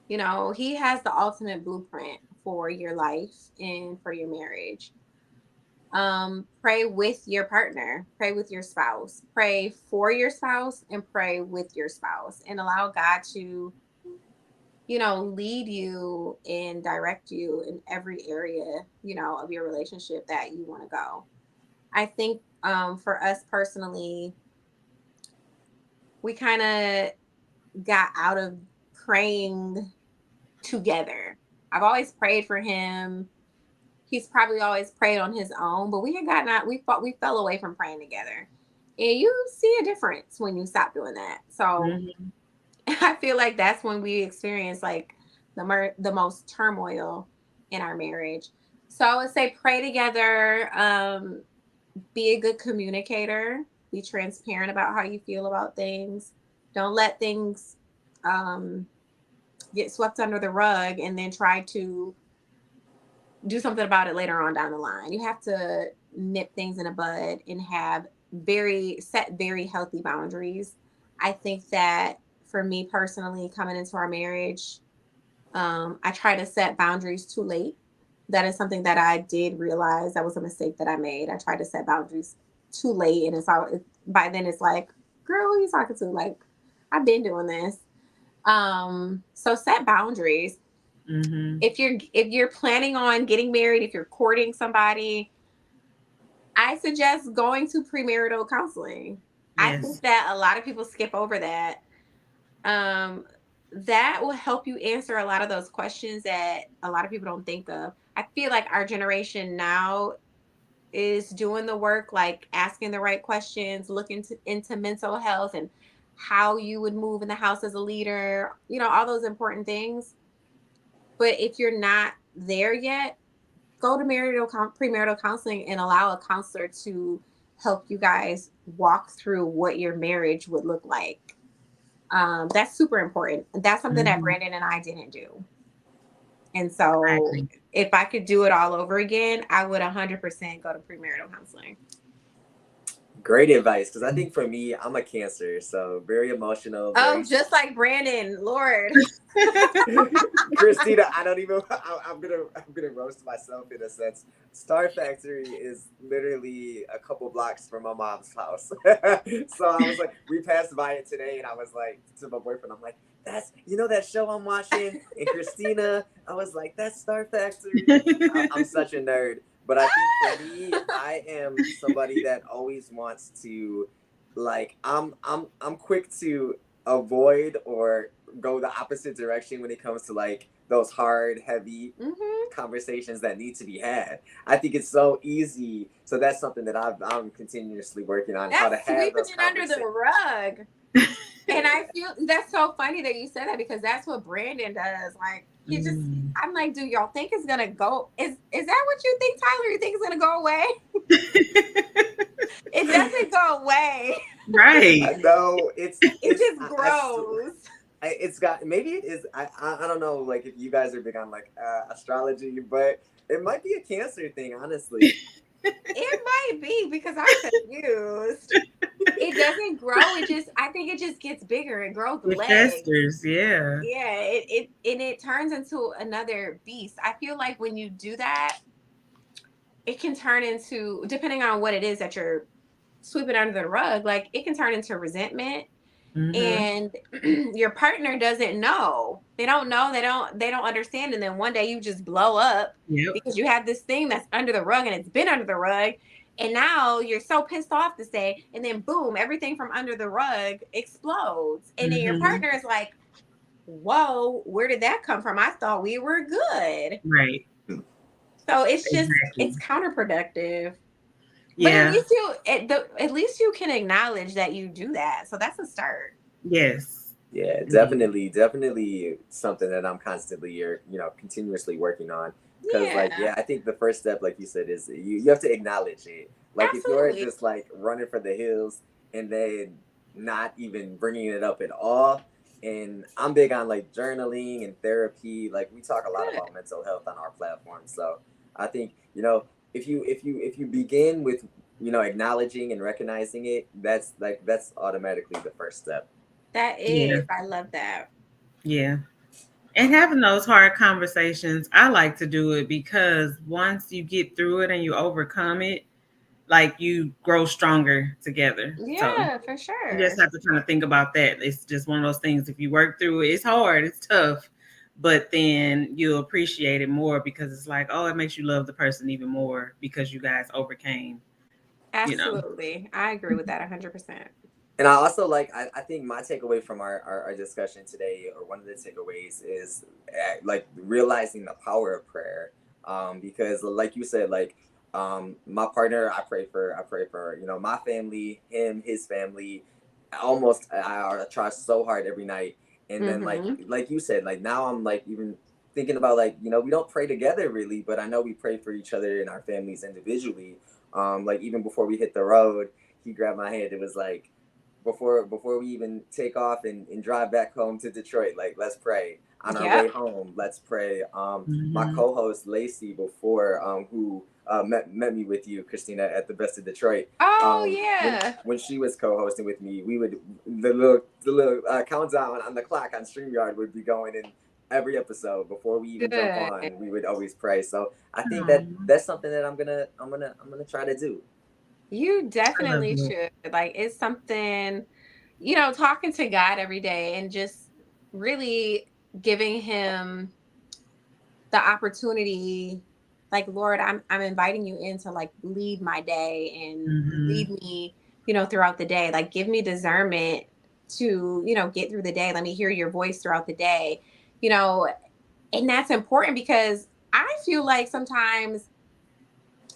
He has the ultimate blueprint for your life and for your marriage. Pray with your partner, pray with your spouse, pray for your spouse, and pray with your spouse, and allow God to, lead you and direct you in every area, of your relationship that you want to go. I think for us personally, we kind of got out of praying together. I've always prayed for him. He's probably always prayed on his own, but we had gotten out. We fell away from praying together, and you see a difference when you stop doing that. So Mm-hmm. I feel like that's when we experience like the most turmoil in our marriage. So I would say pray together. Be a good communicator. Be transparent about how you feel about things. Don't let things um, get swept under the rug and then try to do something about it later on down the line. You have to nip things in a bud and have very healthy boundaries. I think that for me personally, coming into our marriage, I try to set boundaries too late. That is something that I did realize that was a mistake that I made. I tried to set boundaries too late, and by then it's like, girl, who are you talking to? Like, I've been doing this. So set boundaries. Mm-hmm. If you're planning on getting married, if you're courting somebody, I suggest going to premarital counseling. I think Yes. that a lot of people skip over that. Um, that will help you answer a lot of those questions that a lot of people don't think of. I feel like our generation now is doing the work, like asking the right questions, looking into mental health and how you would move in the house as a leader, all those important things. But if you're not there yet, go to premarital counseling and allow a counselor to help you guys walk through what your marriage would look like. That's super important. That's something that Mm-hmm. Brandon and I didn't do. And I so agree. if I could do it all over again, I would 100% go to premarital counseling. Great advice, because I think for me, I'm a Cancer, so very emotional, Oh, very. just like Brandon, Lord. Kristina, I don't even. I'm gonna roast myself in a sense. Star Factory is literally a couple blocks from my mom's house, so I was like, we passed by it today, and I was like to my boyfriend, I'm like, that's that show I'm watching, and Kristina, I was like, that's Star Factory. I'm such a nerd, but I think for me, I am somebody that always wants to, like, I'm quick to avoid or go the opposite direction when it comes to like those hard, heavy Hmm. conversations that need to be had. I think it's so easy. So that's something that I'm continuously working on, how to That's have sweeping those it under the conversations. rug. And I feel that's so funny that you said that because that's what Brandon does. Like Mm. I'm like, do y'all think it's gonna go? Is that what you think, Tyler? You think it's gonna go away? It doesn't go away. Right. I know It it's just grows. it's got, maybe it is, I don't know, like if you guys are big on like astrology, but it might be a Cancer thing, honestly. It might be because I'm confused. It doesn't grow. I think it just gets bigger. It grows It legs. festers. Yeah. Yeah, it turns into another beast. I feel like when you do that, it can turn into, depending on what it is that you're sweeping under the rug, like it can turn into resentment, Mm-hmm. and your partner doesn't know. They don't know. They don't understand, and then one day you just blow up Yep. because you have this thing that's under the rug and it's been under the rug, and now you're so pissed off to say, and then boom, everything from under the rug explodes, and then your Mm-hmm. partner is like, whoa, where did that come from? I thought we were good. Right. So it's Exactly. counterproductive. But at Yeah. least at least you can acknowledge that you do that. So that's a start. Yes. Yeah, Indeed. definitely something that I'm constantly, continuously working on. Because, like, Yeah, yeah, I think the first step, like you said, is you have to acknowledge it. Like, if you're absolutely. just like running for the hills and then not even bringing it up at all. And I'm big on like journaling and therapy. Like, we talk a lot Good. about mental health on our platform. So I think, if you begin with, acknowledging and recognizing it, that's automatically the first step. That Yeah. is. I love that. Yeah. And having those hard conversations, I like to do it because once you get through it and you overcome it, like you grow stronger together. So Yeah, for you just sure. have to kind of think about that. It's just one of those things. If you work through it, it's hard, it's tough, but then you'll appreciate it more because it's like, oh, it makes you love the person even more because you guys overcame, you know. Absolutely. I agree with that 100%. And I also like, I think my takeaway from our discussion today, or one of the takeaways, is like realizing the power of prayer. Because like you said, like my partner, I pray for, you know, my family, him, his family. I try so hard every night. And then Mm-hmm. like you said, like now I'm like even thinking about, like, you know, we don't pray together really, but I know we pray for each other and our families individually. Like even before we hit the road, he grabbed my hand. It was like, before we even take off and drive back home to Detroit, like, let's pray. On our way Yep. home, let's pray. My Mhm. co-host Lacey before, who met me with you, Christina, at the Best of Detroit. Oh When yeah. she was co-hosting with me, we would the little countdown on the clock on StreamYard would be going in every episode before we even jump Good. on. We would always pray. So I think Aw, that's something that I'm gonna try to do. You I love definitely it. should. Like it's something, talking to God every day and just really giving him the opportunity, like, Lord, I'm inviting you in to like lead my day and Mhm. lead me, throughout the day. Like give me discernment to, get through the day. Let me hear your voice throughout the day. You know, and that's important because I feel like sometimes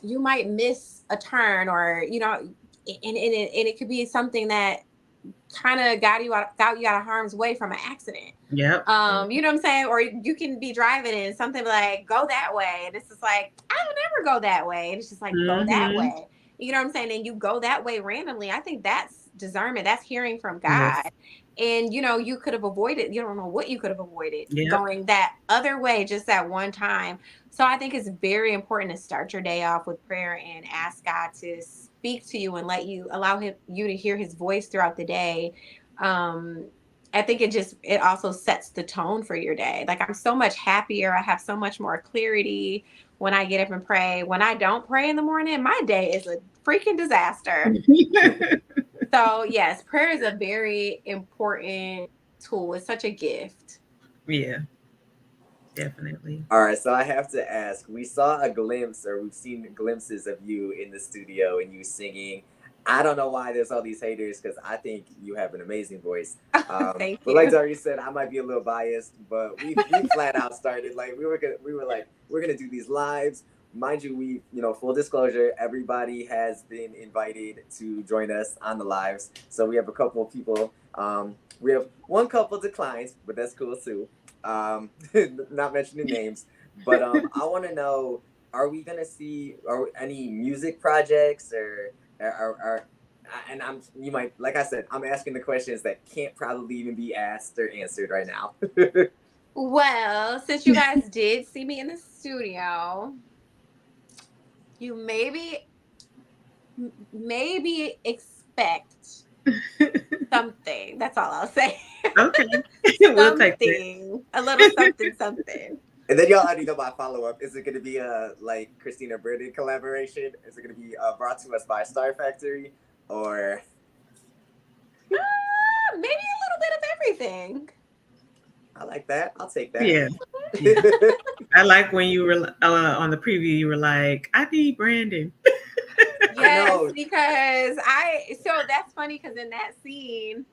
you might miss a turn or, and it could be something that kind of got you out of harm's way from an accident. Yep. You know what I'm saying? Or you can be driving and something like go that way. And it's just like, I don't ever go that way. And it's just like, go that Mhm. way. You know what I'm saying? And you go that way randomly. I think that's discernment. That's hearing from God. Yes. And you could have avoided, you don't know what you could have avoided Yep. going that other way just that one time. So I think it's very important to start your day off with prayer and ask God to speak to you and allow you to hear his voice throughout the day. Um, I think it also sets the tone for your day. Like I'm so much happier. I have so much more clarity when I get up and pray. When I don't pray in the morning, my day is a freaking disaster. So yes, prayer is a very important tool. It's such a gift. Yeah, definitely. All right, so I have to ask. We saw a glimpse, or we've seen glimpses of you in the studio and you singing. I don't know why there's all these haters, because I think you have an amazing voice. Thank But like you. Dari said, I might be a little biased, but we flat out started, like, we were like, we're gonna do these lives. Mind you, we, you know, full disclosure, everybody has been invited to join us on the lives. So we have a couple of people. We have one couple declined, but that's cool too. Not mentioning names, but I want to know: are we gonna see any music projects, or are and you might, like I said, I'm asking the questions that can't probably even be asked or answered right now. Well, since you guys did see me in the studio, you maybe expect something. That's all I'll say. Okay. We'll take that. Something, a little something, something. And then y'all already know my follow up. Is it gonna be a, like, Christina Britton collaboration? Is it gonna be brought to us by Star Factory, or Maybe a little bit of everything. I like that. I'll take that. Yeah. Yeah. I like when you were on the preview, you were like, I need Brandon. I Yes, know. because so that's funny because in that scene,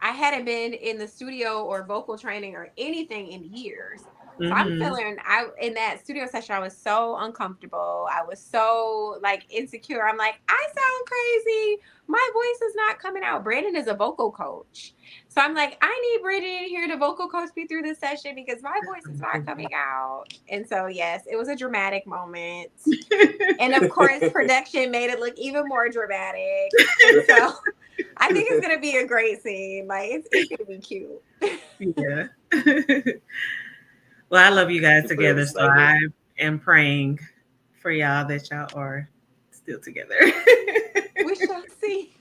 I hadn't been in the studio or vocal training or anything in years. So I'm Hmm. feeling I in that studio session, I was so uncomfortable. I was so like insecure. I'm like, I sound crazy. My voice is not coming out. Brandon is a vocal coach. So I'm like, I need Brandon here to vocal coach me through this session because my voice is not coming out. And so yes, it was a dramatic moment. And of course, production made it look even more dramatic. And so I think it's gonna be a great scene. Like it's gonna be cute. Yeah. Well, I love you guys Super together, so excited. I am praying for y'all that y'all are still together. We shall see.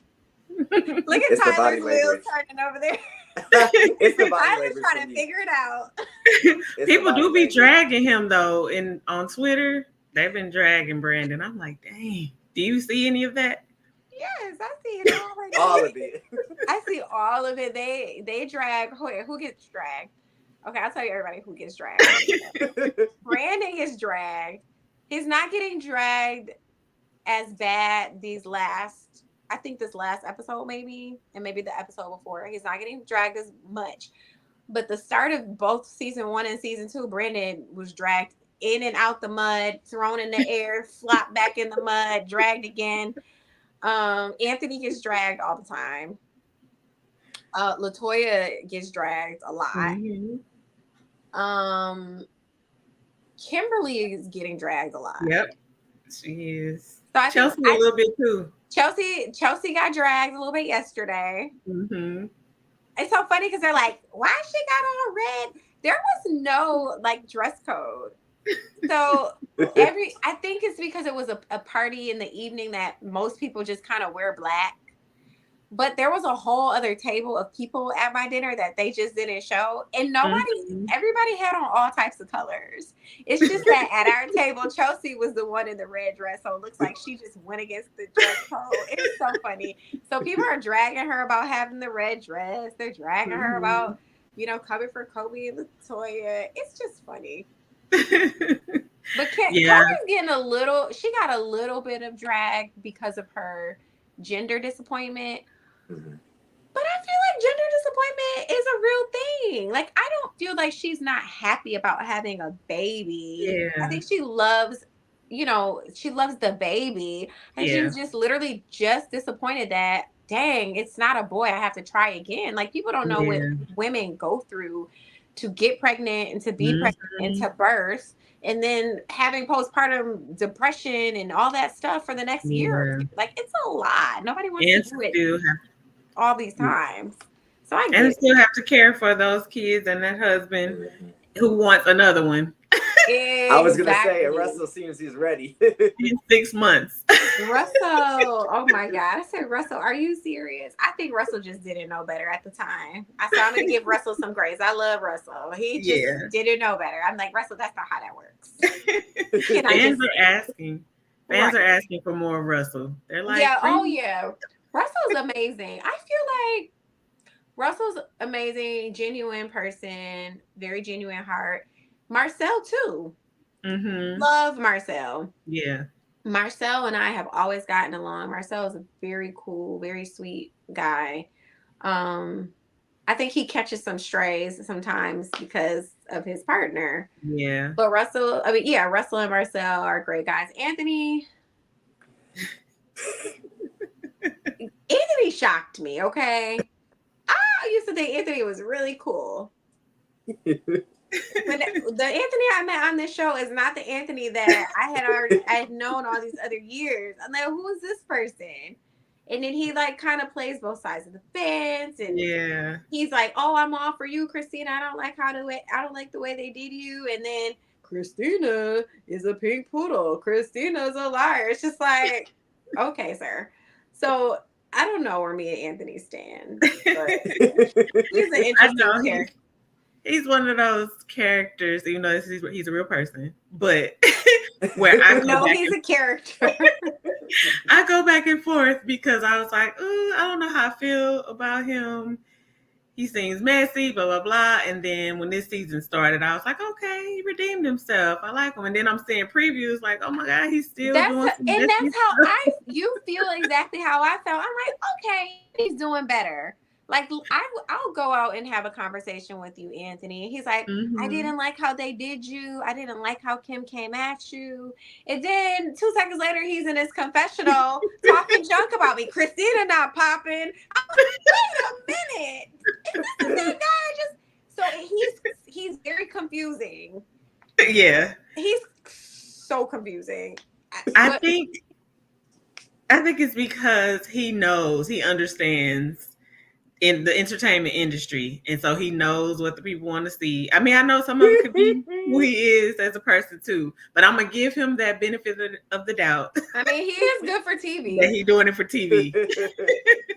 Look at It's the body Tyler's wheels language. turning over there. It's the body I was language trying for to me. figure it out. It's the People body do be language. dragging him though, on Twitter. They've been dragging Brandon. I'm like, dang. Do you see any of that? Yes, I see it all. Like, All of it. I see all of it. They drag. Who gets dragged? Okay, I'll tell you everybody who gets dragged. Brandon gets dragged. He's not getting dragged as bad these last. I think this last episode maybe, and maybe the episode before. He's not getting dragged as much. But the start of both season 1 and season 2, Brandon was dragged in and out the mud, thrown in the air, flopped back in the mud, dragged again. Anthony gets dragged all the time. Latoya gets dragged a lot. Mm-hmm. Kimberly is getting dragged a lot. Yep, she is. So Chelsea a little bit too. Chelsea got dragged a little bit yesterday. Mm-hmm. It's so funny because they're like, why she got on red? There was no like dress code. So I think it's because it was a party in the evening that most people just kind of wear black. But there was a whole other table of people at my dinner that they just didn't show. And everybody had on all types of colors. It's just that at our table, Chelsea was the one in the red dress. So it looks like she just went against the dress code. It's so funny. So people are dragging her about having the red dress. They're dragging her about, coming for Kobe and Latoya. It's just funny. But Chloe's getting she got a little bit of drag because of her gender disappointment. Mm-hmm. But I feel like gender disappointment is a real thing. Like, I don't feel like she's not happy about having a baby. Yeah. I think she loves, she loves the baby. And she was just literally just disappointed that, dang, it's not a boy. I have to try again. Like, people don't know what women go through to get pregnant and to be pregnant and to birth. And then having postpartum depression and all that stuff for the next year. Like, it's a lot. Nobody wants to do it all these times. So I get it. Still have to care for those kids and that husband who wants another one. Exactly. I was gonna say Russell seems he's ready. In 6 months. Russell, oh my God. I said, Russell, are you serious? I think Russell just didn't know better at the time. I'm gonna give Russell some grace. I love Russell. He just didn't know better. I'm like, Russell, that's not how that works. Fans are asking for more Russell. They're like, Russell's amazing. I feel like Russell's amazing, genuine person, very genuine heart. Marcel too. Mm-hmm. Love Marcel. Yeah. Marcel and I have always gotten along. Marcel is a very cool, very sweet guy. I think he catches some strays sometimes because of his partner. Yeah. But Russell and Marcel are great guys. Anthony shocked me, okay? I used to think Anthony was really cool. But the Anthony I met on this show is not the Anthony that I had known all these other years. I'm like, who is this person? And then he like kind of plays both sides of the fence, and he's like, "Oh, I'm all for you, Kristina. I don't like the way they did you." And then Kristina is a pink poodle. Kristina's a liar. It's just like, okay, sir. So I don't know where me and Anthony stand, but he's an interesting character. He's one of those characters, even though he's a real person, but where I know he's a character. I go back and forth because I was like, I don't know how I feel about him. He seems messy, blah, blah, blah. And then when this season started, I was like, okay, he redeemed himself. I like him. And then I'm seeing previews like, oh my God, he's still doing some messy how you feel exactly how I felt. I'm like, okay, he's doing better. Like, I'll go out and have a conversation with you, Anthony. He's like, I didn't like how they did you. I didn't like how Kim came at you. And then 2 seconds later, he's in his confessional talking junk about me. Kristina not popping. I'm like, wait a minute. Is this the same guy? So he's very confusing. Yeah. He's so confusing. I think it's because he understands in the entertainment industry, and so he knows what the people want to see. I mean, I know some of them could be who he is as a person too, but I'm gonna give him that benefit of the doubt. I mean, he is good for TV. That he's doing it for TV.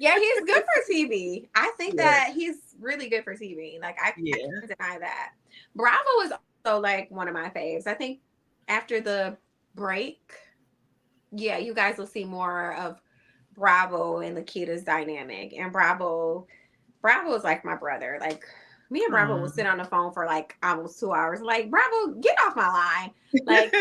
Yeah, he's good for TV. I think that he's really good for TV. Like I Yeah. can't deny that. Bravo is also like one of my faves. I think after the break, yeah, you guys will see more of Bravo and Lakita's dynamic. And Bravo is like my brother. Like me and Bravo will Aw. sit on the phone for like almost 2 hours. Like, Bravo, get off my line. Like,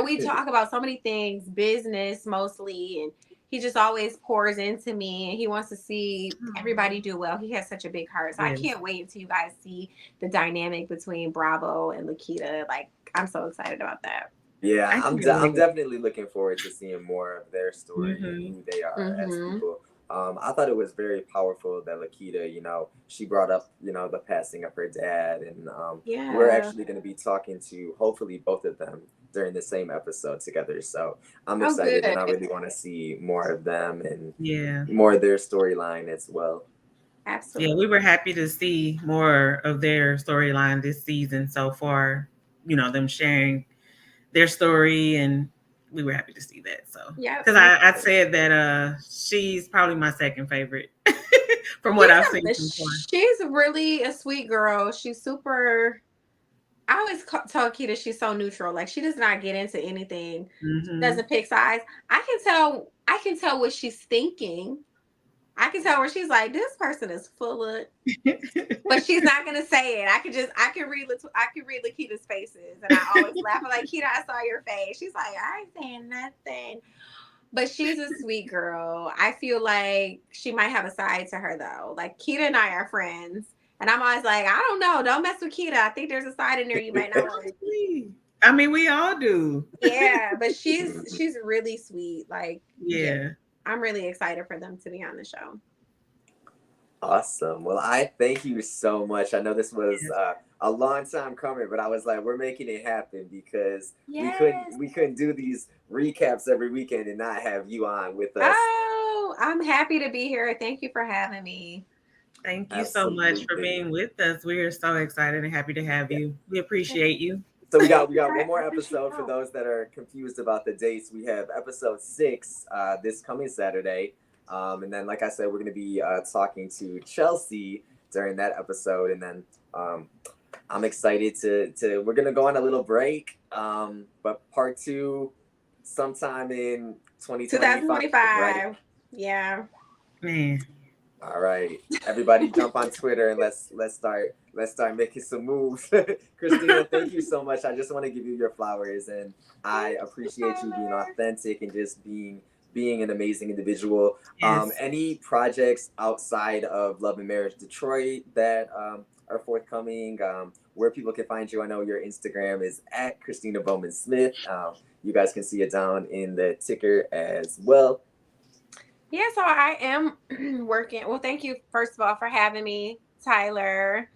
we talk about so many things, business mostly, and he just always pours into me and he wants to see everybody do well. He has such a big heart. So I Yes. can't wait until you guys see the dynamic between Bravo and Lakita. Like, I'm so excited about that. Yeah, I I'm can relate. definitely looking forward to seeing more of their story and Mhm. who they are as Mm-hmm. people. I thought it was very powerful that Lakita, she brought up, the passing of her dad, and we're Yeah. actually going to be talking to hopefully both of them during the same episode together. So I'm Oh, excited, good. and I really want to see more of them and Yeah. more of their storyline as well. Yeah, Absolutely. we were happy to see more of their storyline this season so far. Them sharing their story, and we were happy to see that. So, Yep. because I said that she's probably my second favorite from what I've seen so far. She's really a sweet girl. She's super. I always tell Kita she's so neutral. Like she does not get into anything. She Hmm. doesn't pick sides. I can tell. I can tell what she's thinking. I can tell where she's like, this person is full of, but she's not gonna say it. I can read Lakita's faces, and I always laugh. I'm like, Kita, I saw your face. She's like, I ain't saying nothing. But she's a sweet girl. I feel like she might have a side to her though. Like Kita and I are friends. And I'm always like, I don't know. Don't mess with Kita. I think there's a side in there you might not want to see. I mean, we all do. Yeah, but she's really sweet. Like, yeah. Yeah. I'm really excited for them to be on the show. Awesome. Well, I thank you so much. I know this was a long time coming, but I was like, we're making it happen because Yes. we couldn't do these recaps every weekend and not have you on with us. Oh, I'm happy to be here. Thank you for having me. Thank you so much for Absolutely. being with us. We are so excited and happy to have Yeah. you. We appreciate you. So Thank we you. got one I more appreciate episode for that. those that are confused about the dates. We have episode 6 this coming Saturday. And then, like I said, we're going to be talking to Chelsea during that episode. And then I'm excited to we're going to go on a little break. But part 2 sometime in 2025. 2025. Right? Yeah. Man. All right, everybody, jump on Twitter and let's start making some moves. Kristina, thank you so much. I just want to give you your flowers, and I appreciate you being authentic and just being an amazing individual. Yes. Any projects outside of Love and Marriage Detroit that are forthcoming? Where people can find you? I know your Instagram is at Kristina Bowman Smith. You guys can see it down in the ticker as well. Yeah, so I am working. Well, thank you, first of all, for having me, Tyler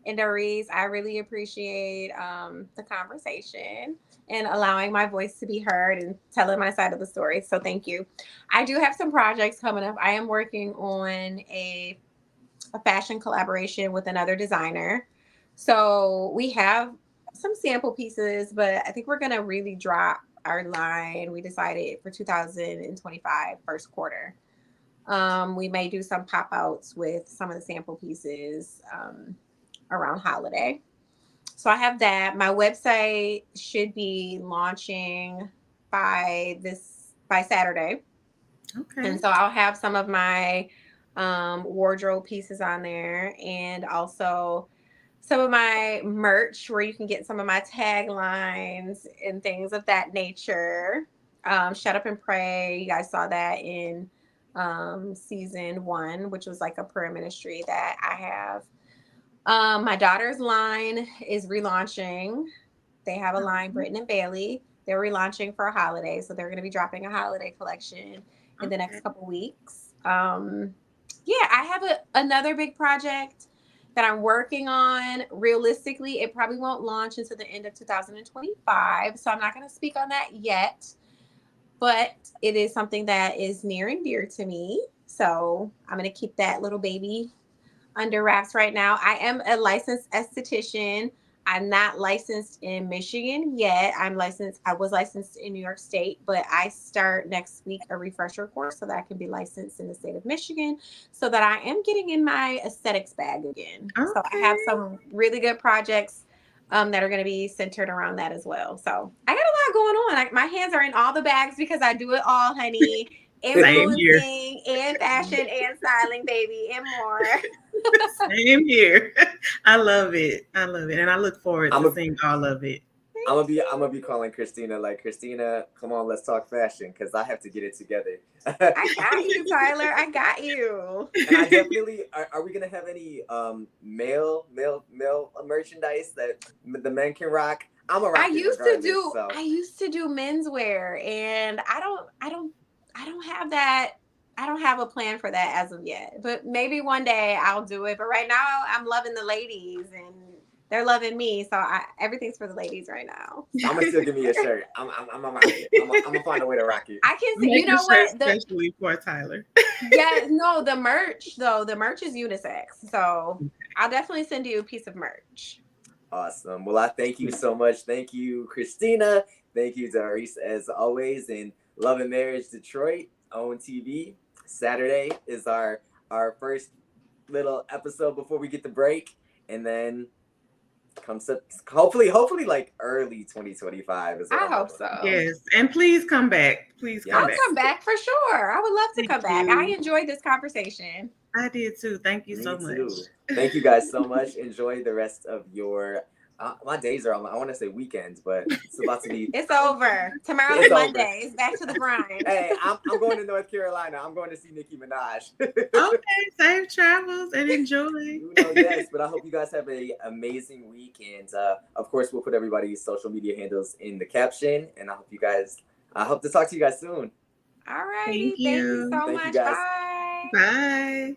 and Doris. I really appreciate the conversation and allowing my voice to be heard and telling my side of the story. So thank you. I do have some projects coming up. I am working on a fashion collaboration with another designer. So we have some sample pieces, but I think we're going to really drop our line. We decided for 2025 first quarter. We may do some pop outs with some of the sample pieces around holiday. So I have that. My website should be launching by Saturday. Okay. And so I'll have some of my wardrobe pieces on there and also some of my merch where you can get some of my taglines and things of that nature. Shut Up and Pray. You guys saw that in season 1, which was like a prayer ministry that I have. My daughter's line is relaunching. They have a line, Britton and Bailey. They're relaunching for a holiday, so they're going to be dropping a holiday collection in the next couple weeks. Yeah, I have another big project that I'm working on. Realistically, it probably won't launch until the end of 2025, so I'm not going to speak on that yet. But it is something that is near and dear to me, so I'm going to keep that little baby under wraps right now. I am a licensed esthetician. I'm not licensed in Michigan yet. I was licensed in New York State, but I start next week a refresher course so that I can be licensed in the state of Michigan, so that I am getting in my aesthetics bag again. So I have Okay. some really good projects that are going to be centered around that as well. So I got a lot going on. Like, my hands are in all the bags because I do it all, honey. Same here. Influencing and fashion and styling, baby, and more. Same here. I love it. I love it. And I look forward I'm to a, seeing all of it. I'm gonna be calling Kristina like, Kristina, come on, let's talk fashion, because I have to get it together. I got you, Tyler. I got you. And I definitely are we gonna have any male merchandise that the men can rock? I'm a rock I it used to regardless. do So I used to do menswear, and I don't have that. I don't have a plan for that as of yet. But maybe one day I'll do it. But right now I'm loving the ladies, and they're loving me. So everything's for the ladies right now. I'm gonna still give me a shirt. I'm gonna rock it. I'm gonna find a way to rock it. I can see, Make you know a shirt what? especially for Tyler. Yeah, no, the merch though. The merch is unisex. So I'll definitely send you a piece of merch. Awesome. Well, I thank you so much. Thank you, Kristina. Thank you, Doris, as always. And Love and Marriage Detroit on TV. Saturday is our first little episode before we get the break, and then comes up hopefully like early 2025 is what I I'm hope hoping. so. Yes. And please come back. Please come I'll back. come back for sure. I would love to Thank come back. you. I enjoyed this conversation. I did too. Thank you Me so too. much. Thank you guys so much. Enjoy the rest of your. My days are on. I want to say weekends, but it's about to be. It's over. Tomorrow's It's Monday. over. It's back to the grind. Hey, I'm going to North Carolina. I'm going to see Nicki Minaj. Okay. Safe travels and enjoy. Yes, but I hope you guys have an amazing week, and of course, we'll put everybody's social media handles in the caption. And I hope to talk to you guys soon. All righty. Thank you. Thank you so Thank you, much. guys. Bye. Bye.